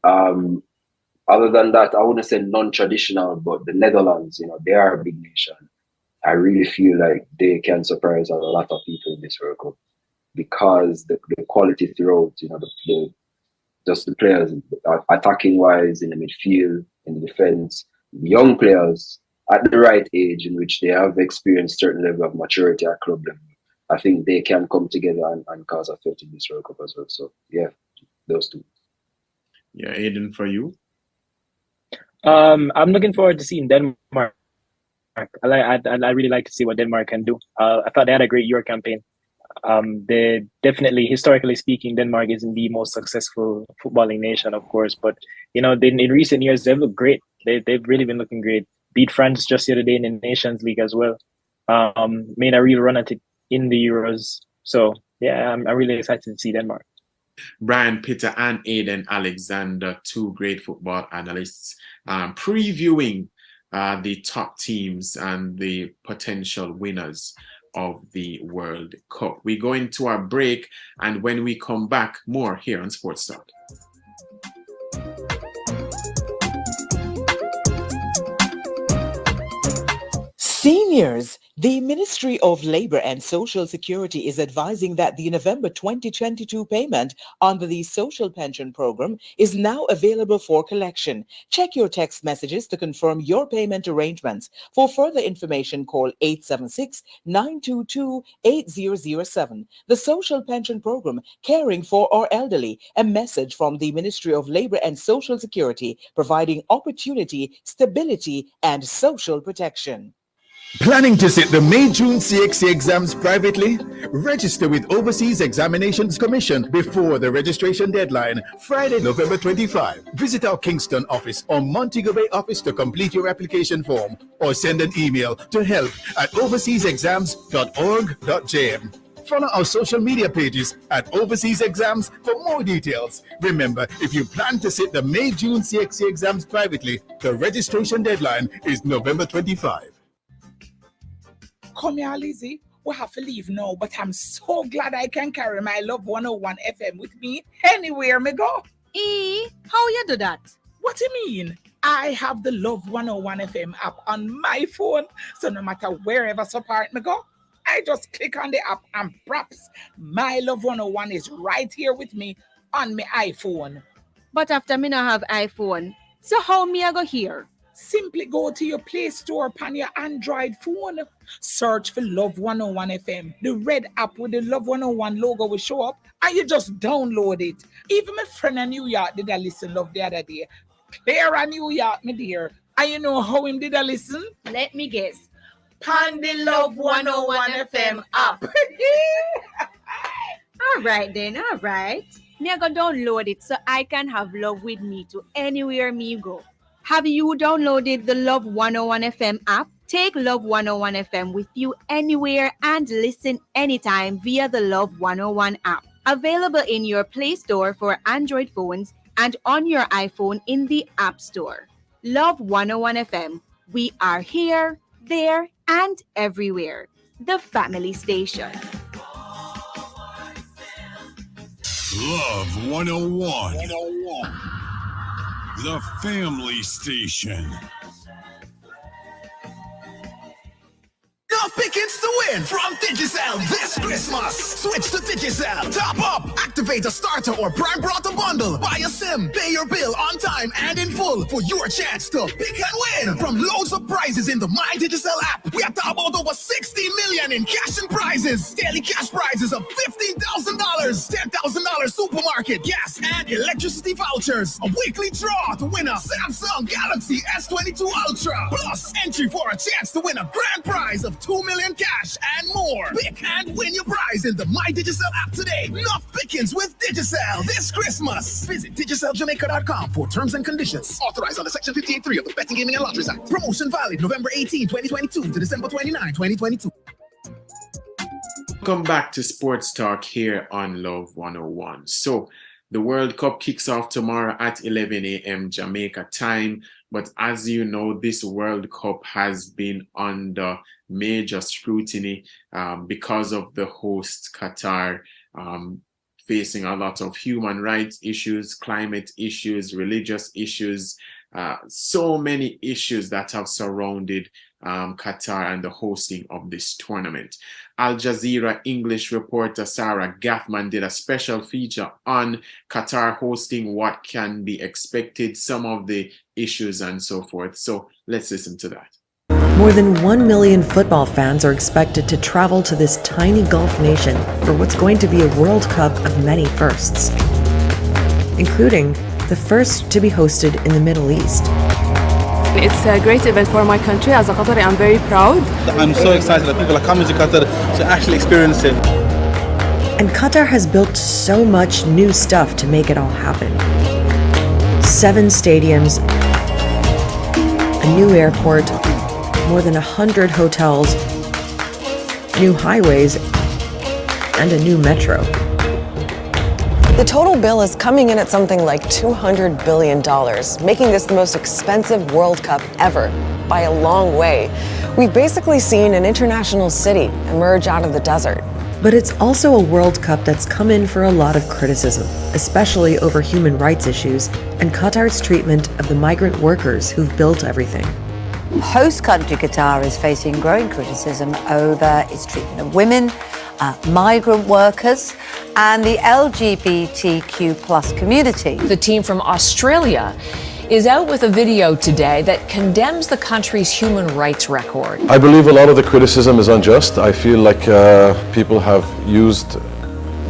S5: Other than that, I wouldn't say non-traditional, but the Netherlands, they are a big nation. I really feel like they can surprise a lot of people in this World Cup, because the quality throughout, just the players, attacking wise, in the midfield, in the defense, young players at the right age in which they have experienced certain level of maturity at club level. I think they can come together and cause a threat in this World Cup as well. So yeah, those two.
S1: Yeah, Aidan, for you?
S6: I'm looking forward to seeing Denmark. I really like to see what Denmark can do. I thought they had a great Euro campaign. They definitely, historically speaking, Denmark isn't the most successful footballing nation, of course, but in recent years they've looked great. They've really been looking great. Beat France just the other day in the Nations League as well. Made a real run at it in the Euros. So yeah, I'm really excited to see Denmark.
S1: Brian Pitter and Aidan Alexander, two great football analysts, previewing the top teams and the potential winners of the World Cup. We go into our break, and when we come back, more here on Sports Talk.
S7: Seniors, the Ministry of Labor and Social Security is advising that the November 2022 payment under the Social Pension Program is now available for collection. Check your text messages to confirm your payment arrangements. For further information, call 876-922-8007. The Social Pension Program, caring for our elderly. A message from the Ministry of Labor and Social Security, providing opportunity, stability, and social protection.
S8: Planning to sit the May-June CXC exams privately? Register with Overseas Examinations Commission before the registration deadline, Friday, November 25. Visit our Kingston office or Montego Bay office to complete your application form, or send an email to help@overseasexams.org.jm. Follow our social media pages at Overseas Exams for more details. Remember, if you plan to sit the May-June CXC exams privately, the registration deadline is November 25.
S9: Come here, Lizzie. We have to leave now, but I'm so glad I can carry my Love 101 FM with me anywhere me go.
S10: How you do that?
S9: What do you mean? I have the Love 101 FM app on my phone, so no matter wherever support me go, I just click on the app and props, my Love 101 is right here with me on my iPhone.
S10: But after me not have iPhone, so how me I go here?
S9: Simply go to your Play Store on your Android phone. Search for Love 101 FM. The red app with the Love 101 logo will show up, and you just download it. Even my friend in New York did a listen Love the other day. Clear New York, me dear. And you know how him did a listen?
S10: Let me guess.
S9: Pan the Love 101 FM app.
S10: All right then, all right. Me I go download it so I can have love with me to anywhere me go. Have you downloaded the Love 101 FM app? Take Love 101 FM with you anywhere and listen anytime via the Love 101 app. Available in your Play Store for Android phones and on your iPhone in the App Store. Love 101 FM. We are here, there, and everywhere. The family station.
S11: Love 101. The family station.
S12: Enough pickings to win from Digicel this Christmas. Switch to Digicel. Top up, activate a starter or Prime Brother bundle. Buy a SIM, pay your bill on time and in full for your chance to pick and win from loads of prizes in the My Digicel app. We are talking about over 60 million in cash and prizes. Daily cash prizes of $15,000, $10,000 supermarket, gas and electricity vouchers. A weekly draw to win a Samsung Galaxy S22 Ultra. Plus entry for a chance to win a grand prize of $2 million cash and more. Pick and win your prize in the My Digicel app today. Enough pickings with Digicel this Christmas. Visit DigicelJamaica.com for terms and conditions. Authorized under Section 58.3 of the Betting, Gaming and Lotteries Act. Promotion valid November 18, 2022 to December 29, 2022.
S1: Welcome back to Sports Talk here on Love 101. So the World Cup kicks off tomorrow at 11 a.m. Jamaica time. But as you know, this World Cup has been under major scrutiny because of the host Qatar facing a lot of human rights issues, climate issues, religious issues, so many issues that have surrounded Qatar and the hosting of this tournament. Al Jazeera English reporter Sarah Gaffman did a special feature on Qatar hosting, what can be expected, some of the issues and so forth. So let's listen to that.
S13: More than 1 million football fans are expected to travel to this tiny Gulf nation for what's going to be a World Cup of many firsts, including the first to be hosted in the Middle East.
S14: It's a great event for my country. As a Qatari, I'm very proud.
S15: I'm so excited that people are coming to Qatar to actually experience it.
S13: And Qatar has built so much new stuff to make it all happen. 7 stadiums, a new airport, more than 100 hotels, new highways, and a new metro.
S16: The total bill is coming in at something like $200 billion, making this the most expensive World Cup ever, by a long way. We've basically seen an international city emerge out of the desert.
S13: But it's also a World Cup that's come in for a lot of criticism, especially over human rights issues and Qatar's treatment of the migrant workers who've built everything.
S17: Host country Qatar is facing growing criticism over its treatment of women, migrant workers, and the LGBTQ plus community.
S18: The team from Australia is out with a video today that condemns the country's human rights record.
S19: I believe a lot of the criticism is unjust. I feel like people have used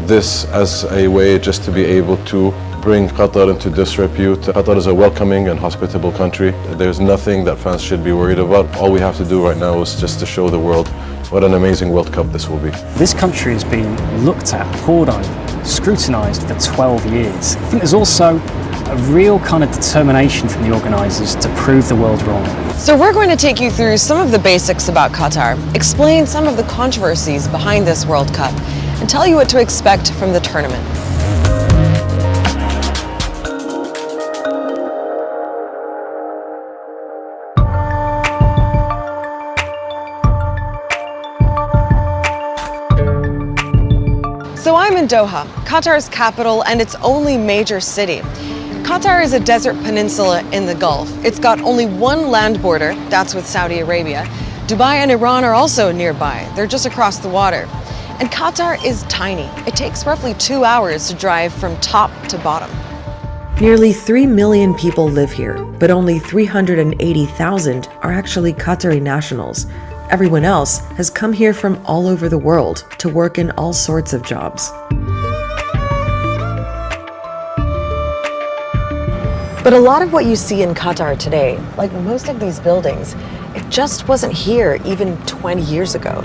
S19: this as a way just to be able to bring Qatar into disrepute. Qatar is a welcoming and hospitable country. There's nothing that fans should be worried about. All we have to do right now is just to show the world what an amazing World Cup this will be.
S20: This country has been looked at, pored over, scrutinised for 12 years. I think there's also a real kind of determination from the organisers to prove the world wrong.
S16: So we're going to take you through some of the basics about Qatar, explain some of the controversies behind this World Cup, and tell you what to expect from the tournament. So I'm in Doha, Qatar's capital and its only major city. Qatar is a desert peninsula in the Gulf. It's got only one land border, that's with Saudi Arabia. Dubai and Iran are also nearby. They're just across the water. And Qatar is tiny. It takes roughly 2 hours to drive from top to bottom.
S13: Nearly 3 million people live here, but only 380,000 are actually Qatari nationals. Everyone else has come here from all over the world to work in all sorts of jobs.
S16: But a lot of what you see in Qatar today, like most of these buildings, it just wasn't here even 20 years ago.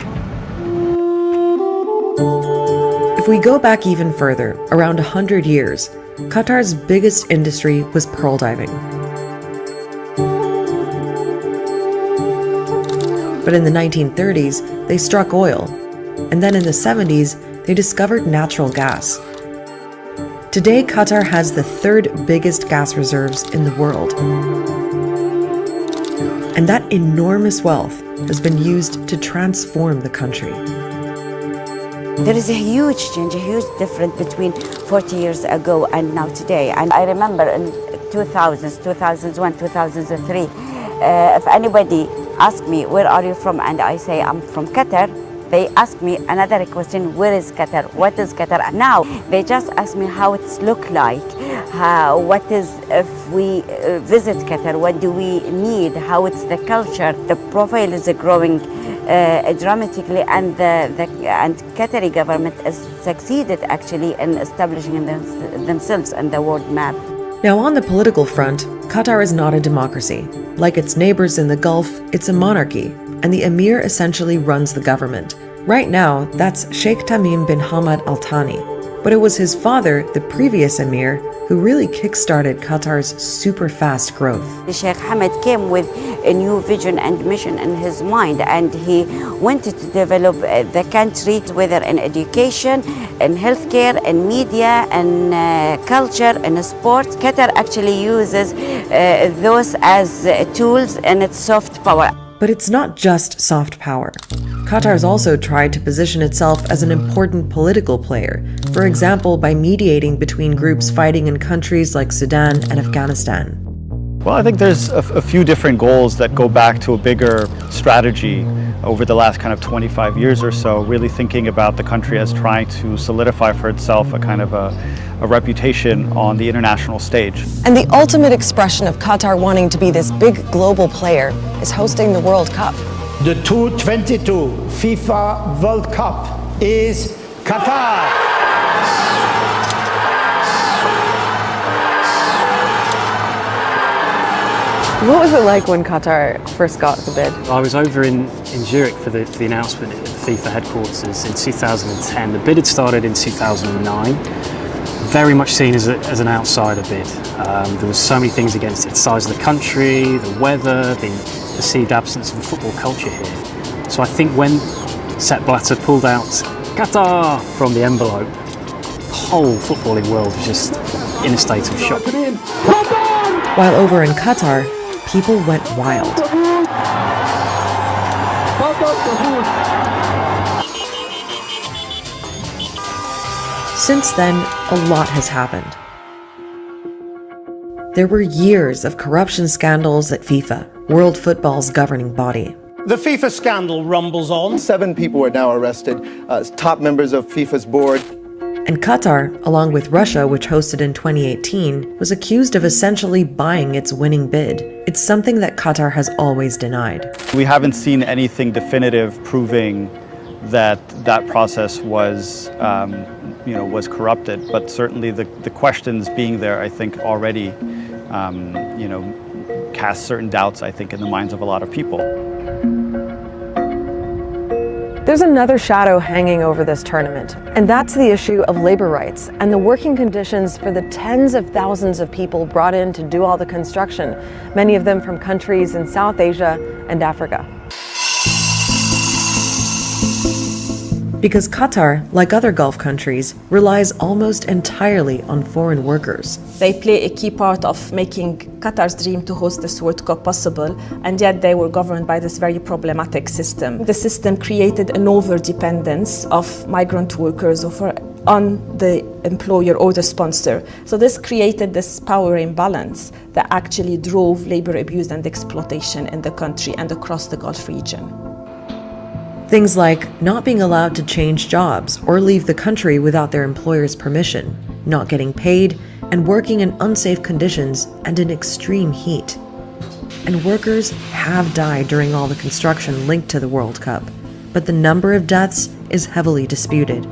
S13: If we go back even further, around 100 years, Qatar's biggest industry was pearl diving. But in the 1930s, they struck oil, and then in the 70s, they discovered natural gas. Today, Qatar has the 3rd biggest gas reserves in the world. And that enormous wealth has been used to transform the country.
S21: There is a huge change, a huge difference between 40 years ago and now today. And I remember in 2000s, 2001, 2003, if anybody asked me, where are you from? And I say, I'm from Qatar. They ask me another question, where is Qatar? What is Qatar? Now, they just ask me how it's look like, what is, if we visit Qatar, what do we need, how it's the culture. The profile is growing dramatically, and and Qatari government has succeeded actually in establishing themselves on the world map.
S13: Now, on the political front, Qatar is not a democracy. Like its neighbors in the Gulf, it's a monarchy, and the emir essentially runs the government. Right now, that's Sheikh Tamim bin Hamad Al Thani. But it was his father, the previous emir, who really kickstarted Qatar's super fast growth.
S21: Sheikh Hamad came with a new vision and mission in his mind, and he wanted to develop the country, whether in education, in healthcare, in media, in culture, in sports. Qatar actually uses those as tools in its soft power.
S13: But it's not just soft power. Qatar's also tried to position itself as an important political player, for example, by mediating between groups fighting in countries like Sudan and Afghanistan.
S22: Well, I think there's a few different goals that go back to a bigger strategy over the last kind of 25 years or so, really thinking about the country as trying to solidify for itself a kind of a reputation on the international stage.
S16: And the ultimate expression of Qatar wanting to be this big global player is hosting the World Cup.
S23: The 2022 FIFA World Cup is Qatar.
S16: What was it like when Qatar first got the bid?
S20: I was over in Zurich for the announcement at the FIFA headquarters in 2010. The bid had started in 2009. Very much seen as an outsider bid. There was so many things against it: the size of the country, the weather, the perceived absence of a football culture here. So I think when Sepp Blatter pulled out Qatar from the envelope, the whole footballing world was just in a state of shock.
S13: While over in Qatar, people went wild. Since then, a lot has happened. There were years of corruption scandals at FIFA, world football's governing body.
S23: The FIFA scandal rumbles on.
S24: 7 people are now arrested, top members of FIFA's board.
S13: And Qatar, along with Russia, which hosted in 2018, was accused of essentially buying its winning bid. It's something that Qatar has always denied.
S22: We haven't seen anything definitive proving that that process was, was corrupted, but certainly the questions being there, I think, already, cast certain doubts, I think, in the minds of a lot of people.
S16: There's another shadow hanging over this tournament, and that's the issue of labor rights and the working conditions for the tens of thousands of people brought in to do all the construction, many of them from countries in South Asia and Africa.
S13: Because Qatar, like other Gulf countries, relies almost entirely on foreign workers.
S25: They play a key part of making Qatar's dream to host this World Cup possible, and yet they were governed by this very problematic system. The system created an over-dependence of migrant workers on the employer or the sponsor. So this created this power imbalance that actually drove labor abuse and exploitation in the country and across the Gulf region.
S13: Things like not being allowed to change jobs or leave the country without their employer's permission, not getting paid, and working in unsafe conditions and in extreme heat. And workers have died during all the construction linked to the World Cup, but the number of deaths is heavily disputed.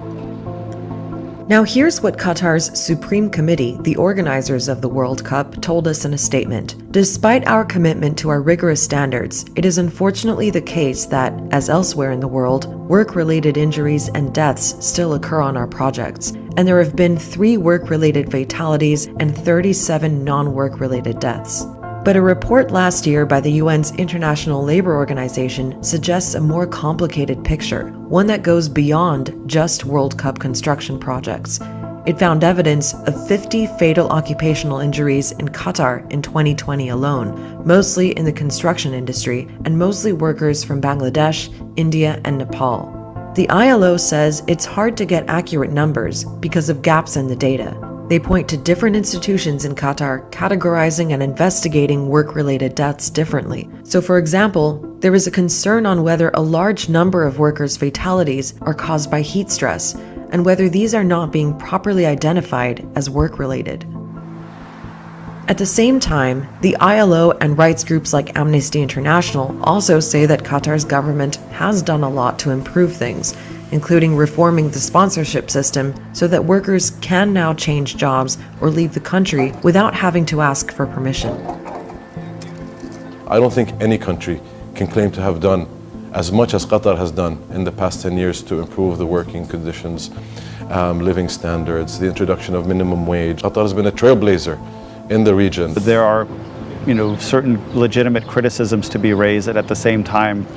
S13: Now here's what Qatar's Supreme Committee, the organizers of the World Cup, told us in a statement. Despite our commitment to our rigorous standards, it is unfortunately the case that, as elsewhere in the world, work-related injuries and deaths still occur on our projects, and there have been 3 work-related fatalities and 37 non-work-related deaths. But a report last year by the UN's International Labour Organization suggests a more complicated picture, one that goes beyond just World Cup construction projects. It found evidence of 50 fatal occupational injuries in Qatar in 2020 alone, mostly in the construction industry and mostly workers from Bangladesh, India, and Nepal. The ILO says it's hard to get accurate numbers because of gaps in the data. They point to different institutions in Qatar categorizing and investigating work-related deaths differently. So for example, there is a concern on whether a large number of workers' fatalities are caused by heat stress, and whether these are not being properly identified as work-related. At the same time, the ILO and rights groups like Amnesty International also say that Qatar's government has done a lot to improve things, including reforming the sponsorship system so that workers can now change jobs or leave the country without having to ask for permission.
S19: I don't think any country can claim to have done as much as Qatar has done in the past 10 years to improve the working conditions, living standards, the introduction of minimum wage. Qatar has been a trailblazer in the region.
S22: There are, certain legitimate criticisms to be raised, and at the same time,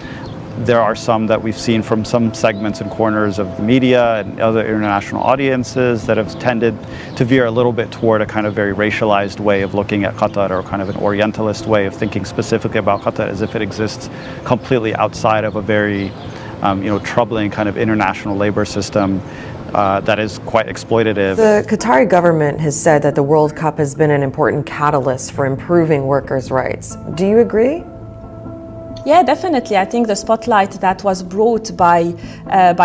S22: there are some that we've seen from some segments and corners of the media and other international audiences that have tended to veer a little bit toward a kind of very racialized way of looking at Qatar, or kind of an Orientalist way of thinking specifically about Qatar as if it exists completely outside of a very, troubling kind of international labor system that is quite exploitative.
S13: The Qatari government has said that the World Cup has been an important catalyst for improving workers' rights. Do you agree?
S25: Yeah, definitely. I think the spotlight that was brought by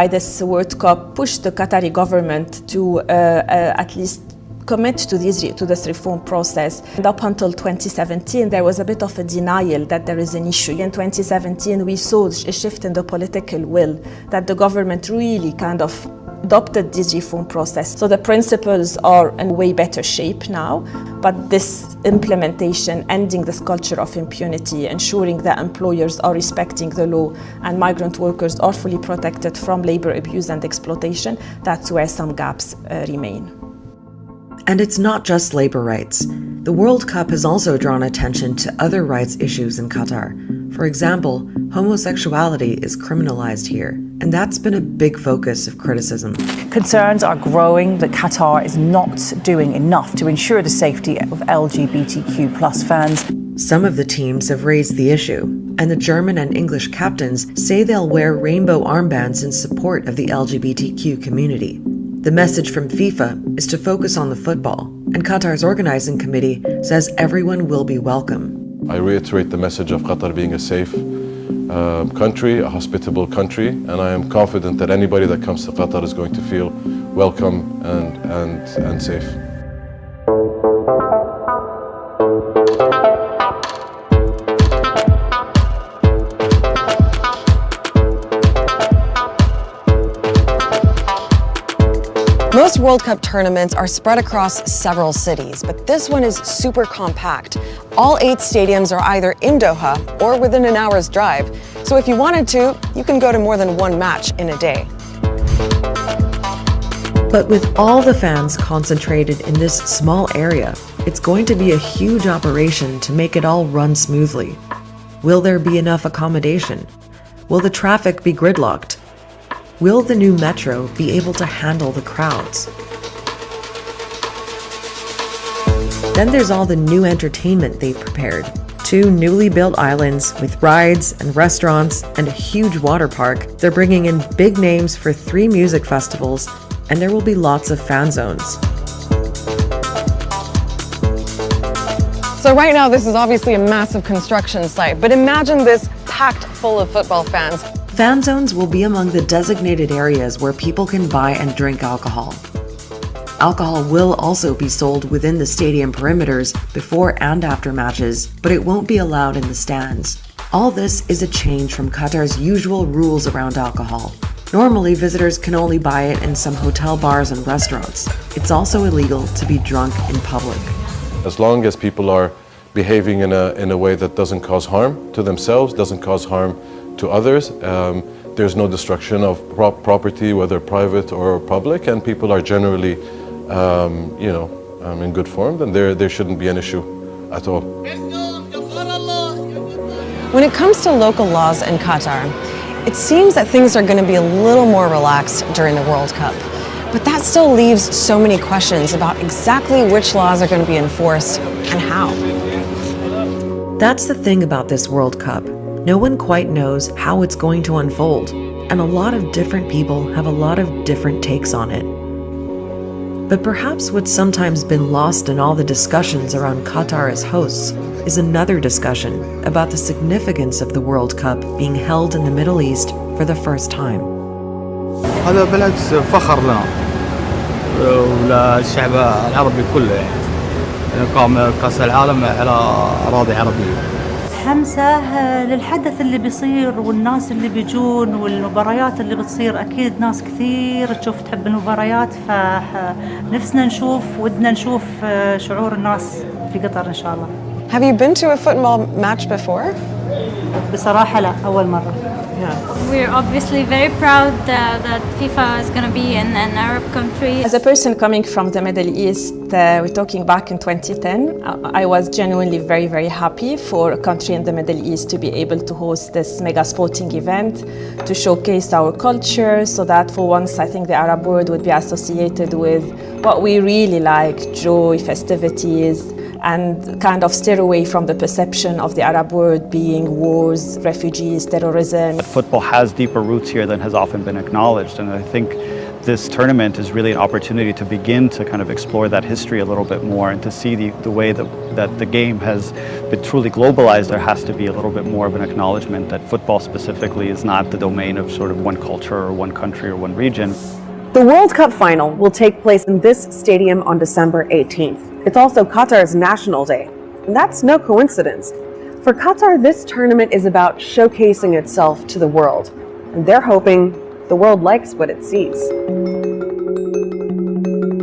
S25: this World Cup pushed the Qatari government to at least commit to this reform process. And up until 2017, there was a bit of a denial that there is an issue. In 2017, we saw a shift in the political will, that the government really kind of adopted this reform process. So the principles are in way better shape now, but this implementation, ending this culture of impunity, ensuring that employers are respecting the law and migrant workers are fully protected from labor abuse and exploitation, that's where some gaps remain.
S13: And it's not just labor rights. The World Cup has also drawn attention to other rights issues in Qatar. For example, homosexuality is criminalized here, and that's been a big focus of criticism.
S2: Concerns are growing that Qatar is not doing enough to ensure the safety of LGBTQ+ fans.
S13: Some of the teams have raised the issue, and the German and English captains say they'll wear rainbow armbands in support of the LGBTQ community. The message from FIFA is to focus on the football, and Qatar's organizing committee says everyone will be welcome.
S19: I reiterate the message of Qatar being a safe country, a hospitable country, and I am confident that anybody that comes to Qatar is going to feel welcome and safe.
S16: Most World Cup tournaments are spread across several cities, but this one is super compact. All 8 stadiums are either in Doha or within an hour's drive. So if you wanted to, you can go to more than one match in a day.
S13: But with all the fans concentrated in this small area, it's going to be a huge operation to make it all run smoothly. Will there be enough accommodation? Will the traffic be gridlocked? Will the new metro be able to handle the crowds? Then there's all the new entertainment they've prepared. 2 newly built islands with rides and restaurants and a huge water park. They're bringing in big names for 3 music festivals, and there will be lots of fan zones.
S16: So right now, this is obviously a massive construction site, but imagine this packed full of football fans.
S13: Fan zones will be among the designated areas where people can buy and drink alcohol. Alcohol will also be sold within the stadium perimeters before and after matches, but it won't be allowed in the stands. All this is a change from Qatar's usual rules around alcohol. Normally, visitors can only buy it in some hotel bars and restaurants. It's also illegal to be drunk in public.
S19: As long as people are behaving in a way that doesn't cause harm to themselves, doesn't cause harm to others, there's no destruction of property, whether private or public, and people are generally, in good form, then there shouldn't be an issue at all.
S16: When it comes to local laws in Qatar, it seems that things are going to be a little more relaxed during the World Cup. But that still leaves so many questions about exactly which laws are going to be enforced and how.
S13: That's the thing about this World Cup. No one quite knows how it's going to unfold, and a lot of different people have a lot of different takes on it. But perhaps what's sometimes been lost in all the discussions around Qatar as hosts is another discussion about the significance of the World Cup being held in the Middle East for the first time.
S15: هذا بالعكس فخر لنا وللشعب العربي كله يعني قام كأس العالم على أراضي عربية.
S3: حمسة للحدث اللي بيصير والناس اللي بيجون والمباريات اللي بتصير. أكيد ناس كثير تشوف تحب المباريات فنفسنا نشوف ودنا نشوف شعور الناس في قطر إن شاء الله.
S16: Have you been to a football match before?
S3: بصراحة لا أول مرة.
S4: We're obviously very proud that FIFA is going to be in an Arab country.
S25: As a person coming from the Middle East, we're talking back in 2010, I was genuinely very, very happy for a country in the Middle East to be able to host this mega sporting event, to showcase our culture, so that for once I think the Arab world would be associated with what we really like, joy, festivities, and kind of steer away from the perception of the Arab world being wars, refugees, terrorism.
S22: Football has deeper roots here than has often been acknowledged, and I think this tournament is really an opportunity to begin to kind of explore that history a little bit more and to see the way that the game has been truly globalized. There has to be a little bit more of an acknowledgement that football specifically is not the domain of sort of one culture or one country or one region.
S13: The World Cup final will take place in this stadium on December 18th. It's also Qatar's National Day, and that's no coincidence. For Qatar, this tournament is about showcasing itself to the world, and they're hoping the world likes what it sees.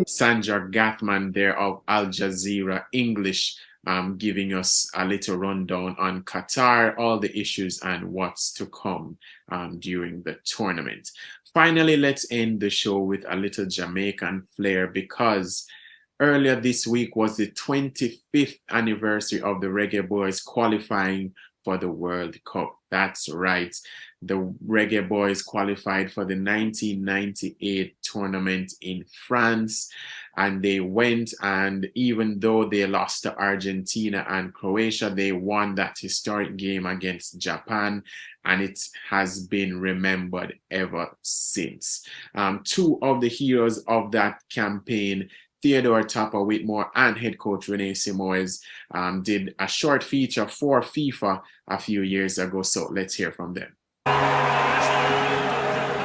S1: Sandra Gathman there of Al Jazeera English, giving us a little rundown on Qatar, all the issues and what's to come during the tournament. Finally, let's end the show with a little Jamaican flair, because earlier this week was the 25th anniversary of the Reggae Boys qualifying for the World Cup. That's right. The Reggae Boys qualified for the 1998 tournament in France, and they went, and even though they lost to Argentina and Croatia, they won that historic game against Japan, and it has been remembered ever since. Two of the heroes of that campaign, Theodore Tapper Whitmore and head coach Renee Simoes, did a short feature for FIFA a few years ago, so let's hear from them.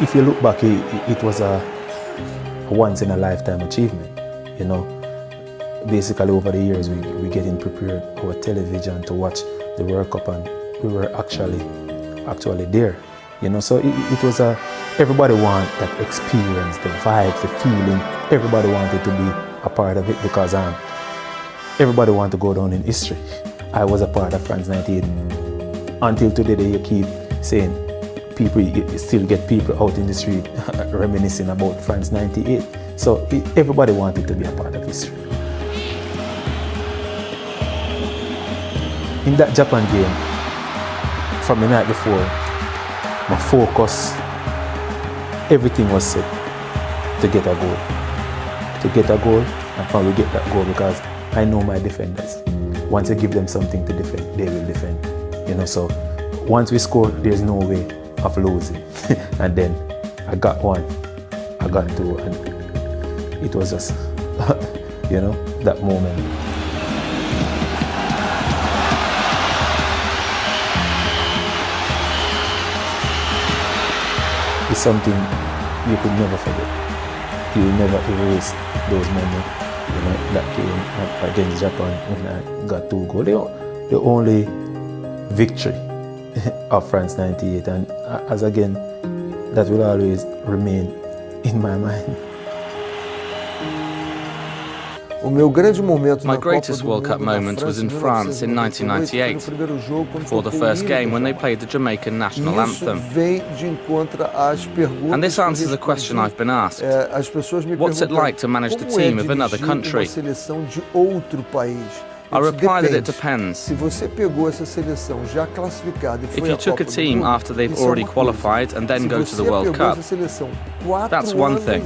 S5: If you look back, it was a once-in-a-lifetime achievement, you know. Basically, over the years, we getting prepared our television to watch the World Cup, and we were actually there, you know. So it was everybody wanted that experience, the vibes, the feeling. Everybody wanted to be a part of it, because everybody wanted to go down in history. I was a part of France 98. Until today, you keep saying, you still get people out in the street reminiscing about France 98. So everybody wanted to be a part of history. In that Japan game, from the night before, my focus, everything was set to get a goal. And finally get that goal, because I know my defenders. Once you give them something to defend, they will defend. You know, so once we score, there's no way of losing. And then I got one, I got two, and it was just, you know, that moment. It's something you could never forget. You will never erase those moments, you know, that game against Japan when I got 2 goals. The only victory of France 98, and as again, that will always remain in my mind.
S6: My greatest World Cup moment was in France in 1998, before the first game when they played the Jamaican national anthem. And this answers a question I've been asked. What's it like to manage the team of another country? I reply that it depends. If you took a team after they've already qualified and then go to the World Cup, that's one thing.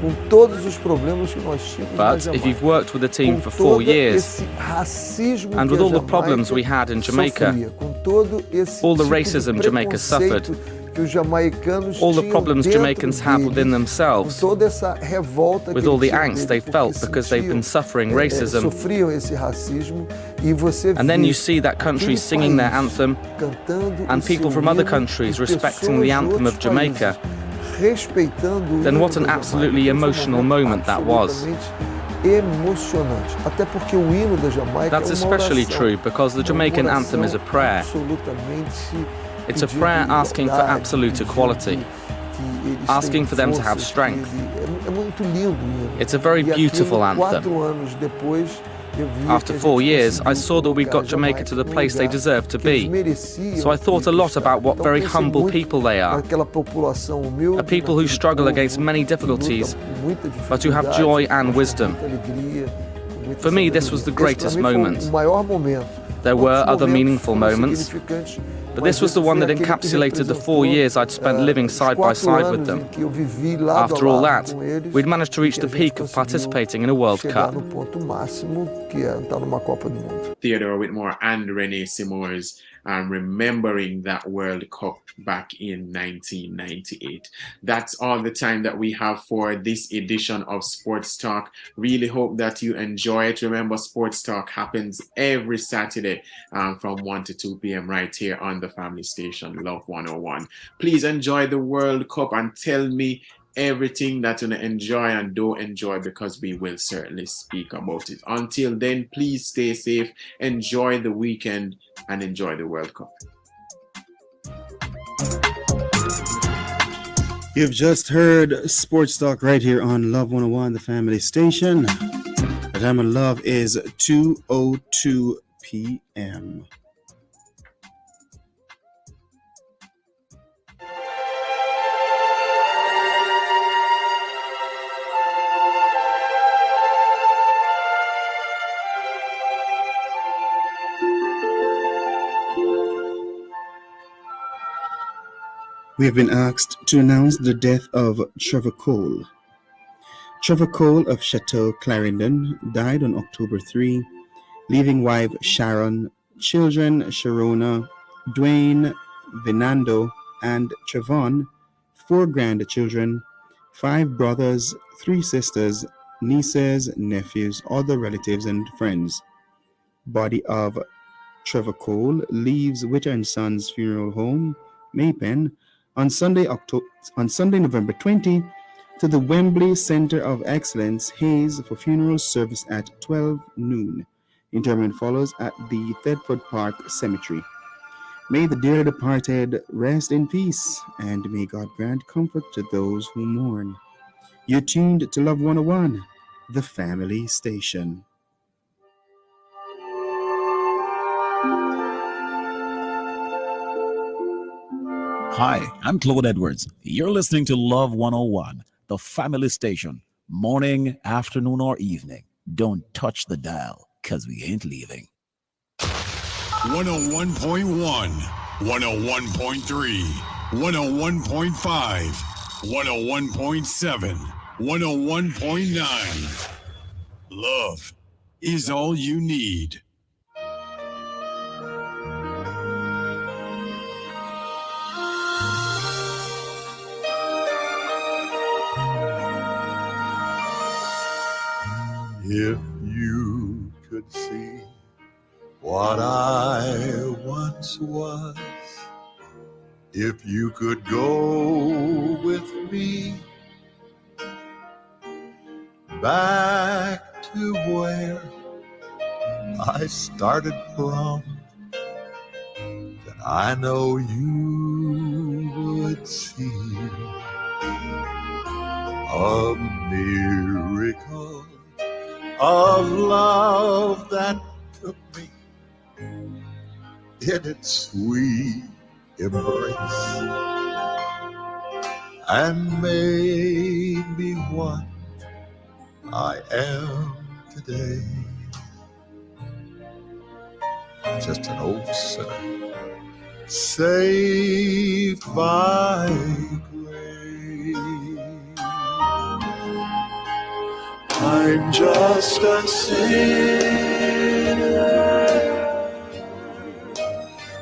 S7: com todos os problemas que nós tínhamos na
S6: But
S7: Jamaica.
S6: if you've worked with the team for
S7: Com
S6: 4
S7: todo
S6: years,
S7: esse racismo
S6: and
S7: que
S6: with
S7: a
S6: all the
S7: Jamaica
S6: problems we had in Jamaica,
S7: sofria, com todo esse
S6: all the
S7: tipo
S6: racism
S7: de
S6: Jamaica suffered,
S7: preconceito que os jamaicanos
S6: all the
S7: tinham
S6: problems
S7: dentro
S6: Jamaicans have
S7: deles,
S6: within themselves,
S7: com toda essa revolta
S6: with
S7: que
S6: all the
S7: eles tinham
S6: angst
S7: dele,
S6: they
S7: porque
S6: felt because they've been suffering racism.
S7: sofriam esse racismo, e você
S6: And then
S7: vê
S6: you see that country
S7: aquele
S6: singing their
S7: país
S6: anthem,
S7: cantando
S6: and
S7: o
S6: people
S7: seu
S6: from other
S7: hino,
S6: countries
S7: e
S6: respecting the
S7: pessoas de
S6: anthem of
S7: outros
S6: Jamaica.
S7: países respeitando o
S6: Then
S7: hino
S6: what an
S7: da Jamaica.
S6: absolutely emotional moment that was.
S7: Absolutamente emocionante, até porque o hino da Jamaica
S6: That's
S7: é uma
S6: especially
S7: oração,
S6: true because the Jamaican anthem is a prayer.
S7: absolutamente
S6: It's a
S7: pedindo
S6: prayer asking for
S7: igualdade,
S6: absolute
S7: pedindo
S6: equality,
S7: que eles
S6: asking
S7: tenham
S6: for them to have
S7: forças,
S6: strength.
S7: é muito lindo o hino.
S6: It's a very
S7: E aquilo,
S6: beautiful anthem.
S7: 4 anos depois, eu vi
S6: After
S7: que a
S6: 4
S7: gente
S6: years, I
S7: conseguiu
S6: saw that we
S7: colocar
S6: got Jamaica to the
S7: no
S6: place they
S7: lugar
S6: deserve to
S7: que eles
S6: be.
S7: mereciam
S6: So I thought a lot about what very
S7: Então, pensei
S6: humble
S7: muito
S6: people they are,
S7: naquela população humilde,
S6: a people who
S7: naquele
S6: struggle
S7: povo
S6: against many
S7: que luta
S6: difficulties,
S7: com muita
S6: but who have
S7: dificuldade,
S6: joy and
S7: mas com
S6: wisdom.
S7: muita alegria, com muita
S6: For me, this was the
S7: sabedoria. Esse,
S6: greatest
S7: pra mim, foi
S6: moment.
S7: o maior momento.
S6: There were
S7: Outros
S6: other
S7: momentos
S6: meaningful
S7: foram
S6: moments,
S7: significantes,
S6: but
S7: mas
S6: this was the
S7: esse
S6: one
S7: foi
S6: that
S7: aquele que
S6: encapsulated the 4
S7: representou,
S6: years I'd spent living
S7: os
S6: side by
S7: 4
S6: side with
S7: anos
S6: them.
S7: em que eu vivi lado a
S6: After all
S7: lado
S6: that,
S7: com eles,
S6: we'd managed to reach
S7: que
S6: the
S7: a gente
S6: peak of
S7: conseguiu
S6: participating in a World
S7: chegar
S6: Cup.
S7: no ponto máximo, que é estar numa Copa do Mundo.
S1: Theodore Whitmore and Renee Simores, remembering that World Cup back in 1998. That's all the time that we have for this edition of Sports Talk. Really hope that you enjoy it. Remember, Sports Talk happens every Saturday from 1 to 2 p.m. right here on the family station, Love 101. Please enjoy the World Cup and tell me everything that you enjoy and don't enjoy, because we will certainly speak about it. Until then, please stay safe, enjoy the weekend, and enjoy the World Cup.
S8: You've just heard Sports Talk right here on Love 101, the family station. The time of love is 2:02 p.m. We have been asked to announce the death of Trevor Cole. Trevor Cole of Chateau Clarendon died on October 3, leaving wife Sharon, children Sharona, Dwayne, Venando, and Trevon, 4 grandchildren, 5 brothers, 3 sisters, nieces, nephews, other relatives, and friends. Body of Trevor Cole leaves Witter and Sons Funeral Home, Maypen, on Sunday, November 20, to the Wembley Center of Excellence, Hayes, for funeral service at 12 noon. Interment follows at the Thetford Park Cemetery. May the dearly departed rest in peace, and may God grant comfort to those who mourn. You're tuned to Love 101, the family station.
S9: Hi, I'm Claude Edwards. You're listening to Love 101, the family station, morning, afternoon, or evening. Don't touch the dial, because we ain't leaving.
S10: 101.1, 101.3, 101.5, 101.7, 101.9. Love is all you need.
S11: If you could see what I once was, if you could go with me back to where I started from, then I know you would see a miracle of love that took me in its sweet embrace and made me what I am today. Just an old sinner saved by grace. I'm just a sinner,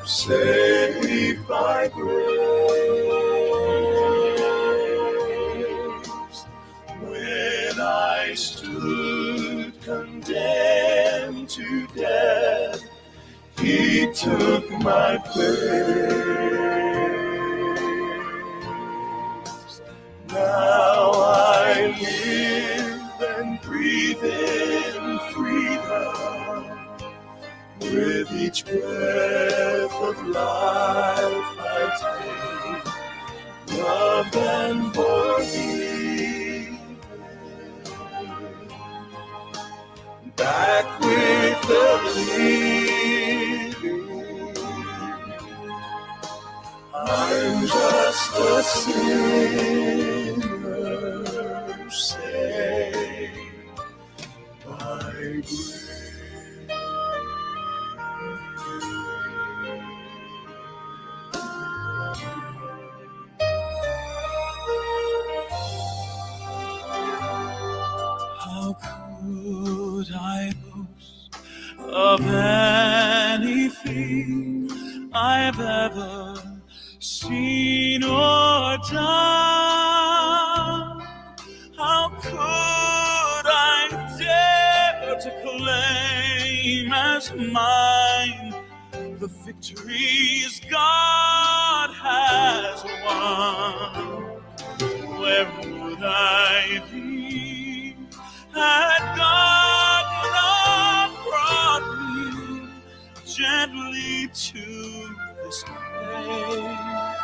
S11: saved by grace. When I stood condemned to death, He took my place. Now I live and breathe in freedom. With each breath of life I take, loved and forgiven. Back with the living, I'm just a sinner saved by grace. How could I boast of anything I've ever seen or done? How could I dare to claim as mine the victories God has won? Where would I be had God not brought me gently to this place?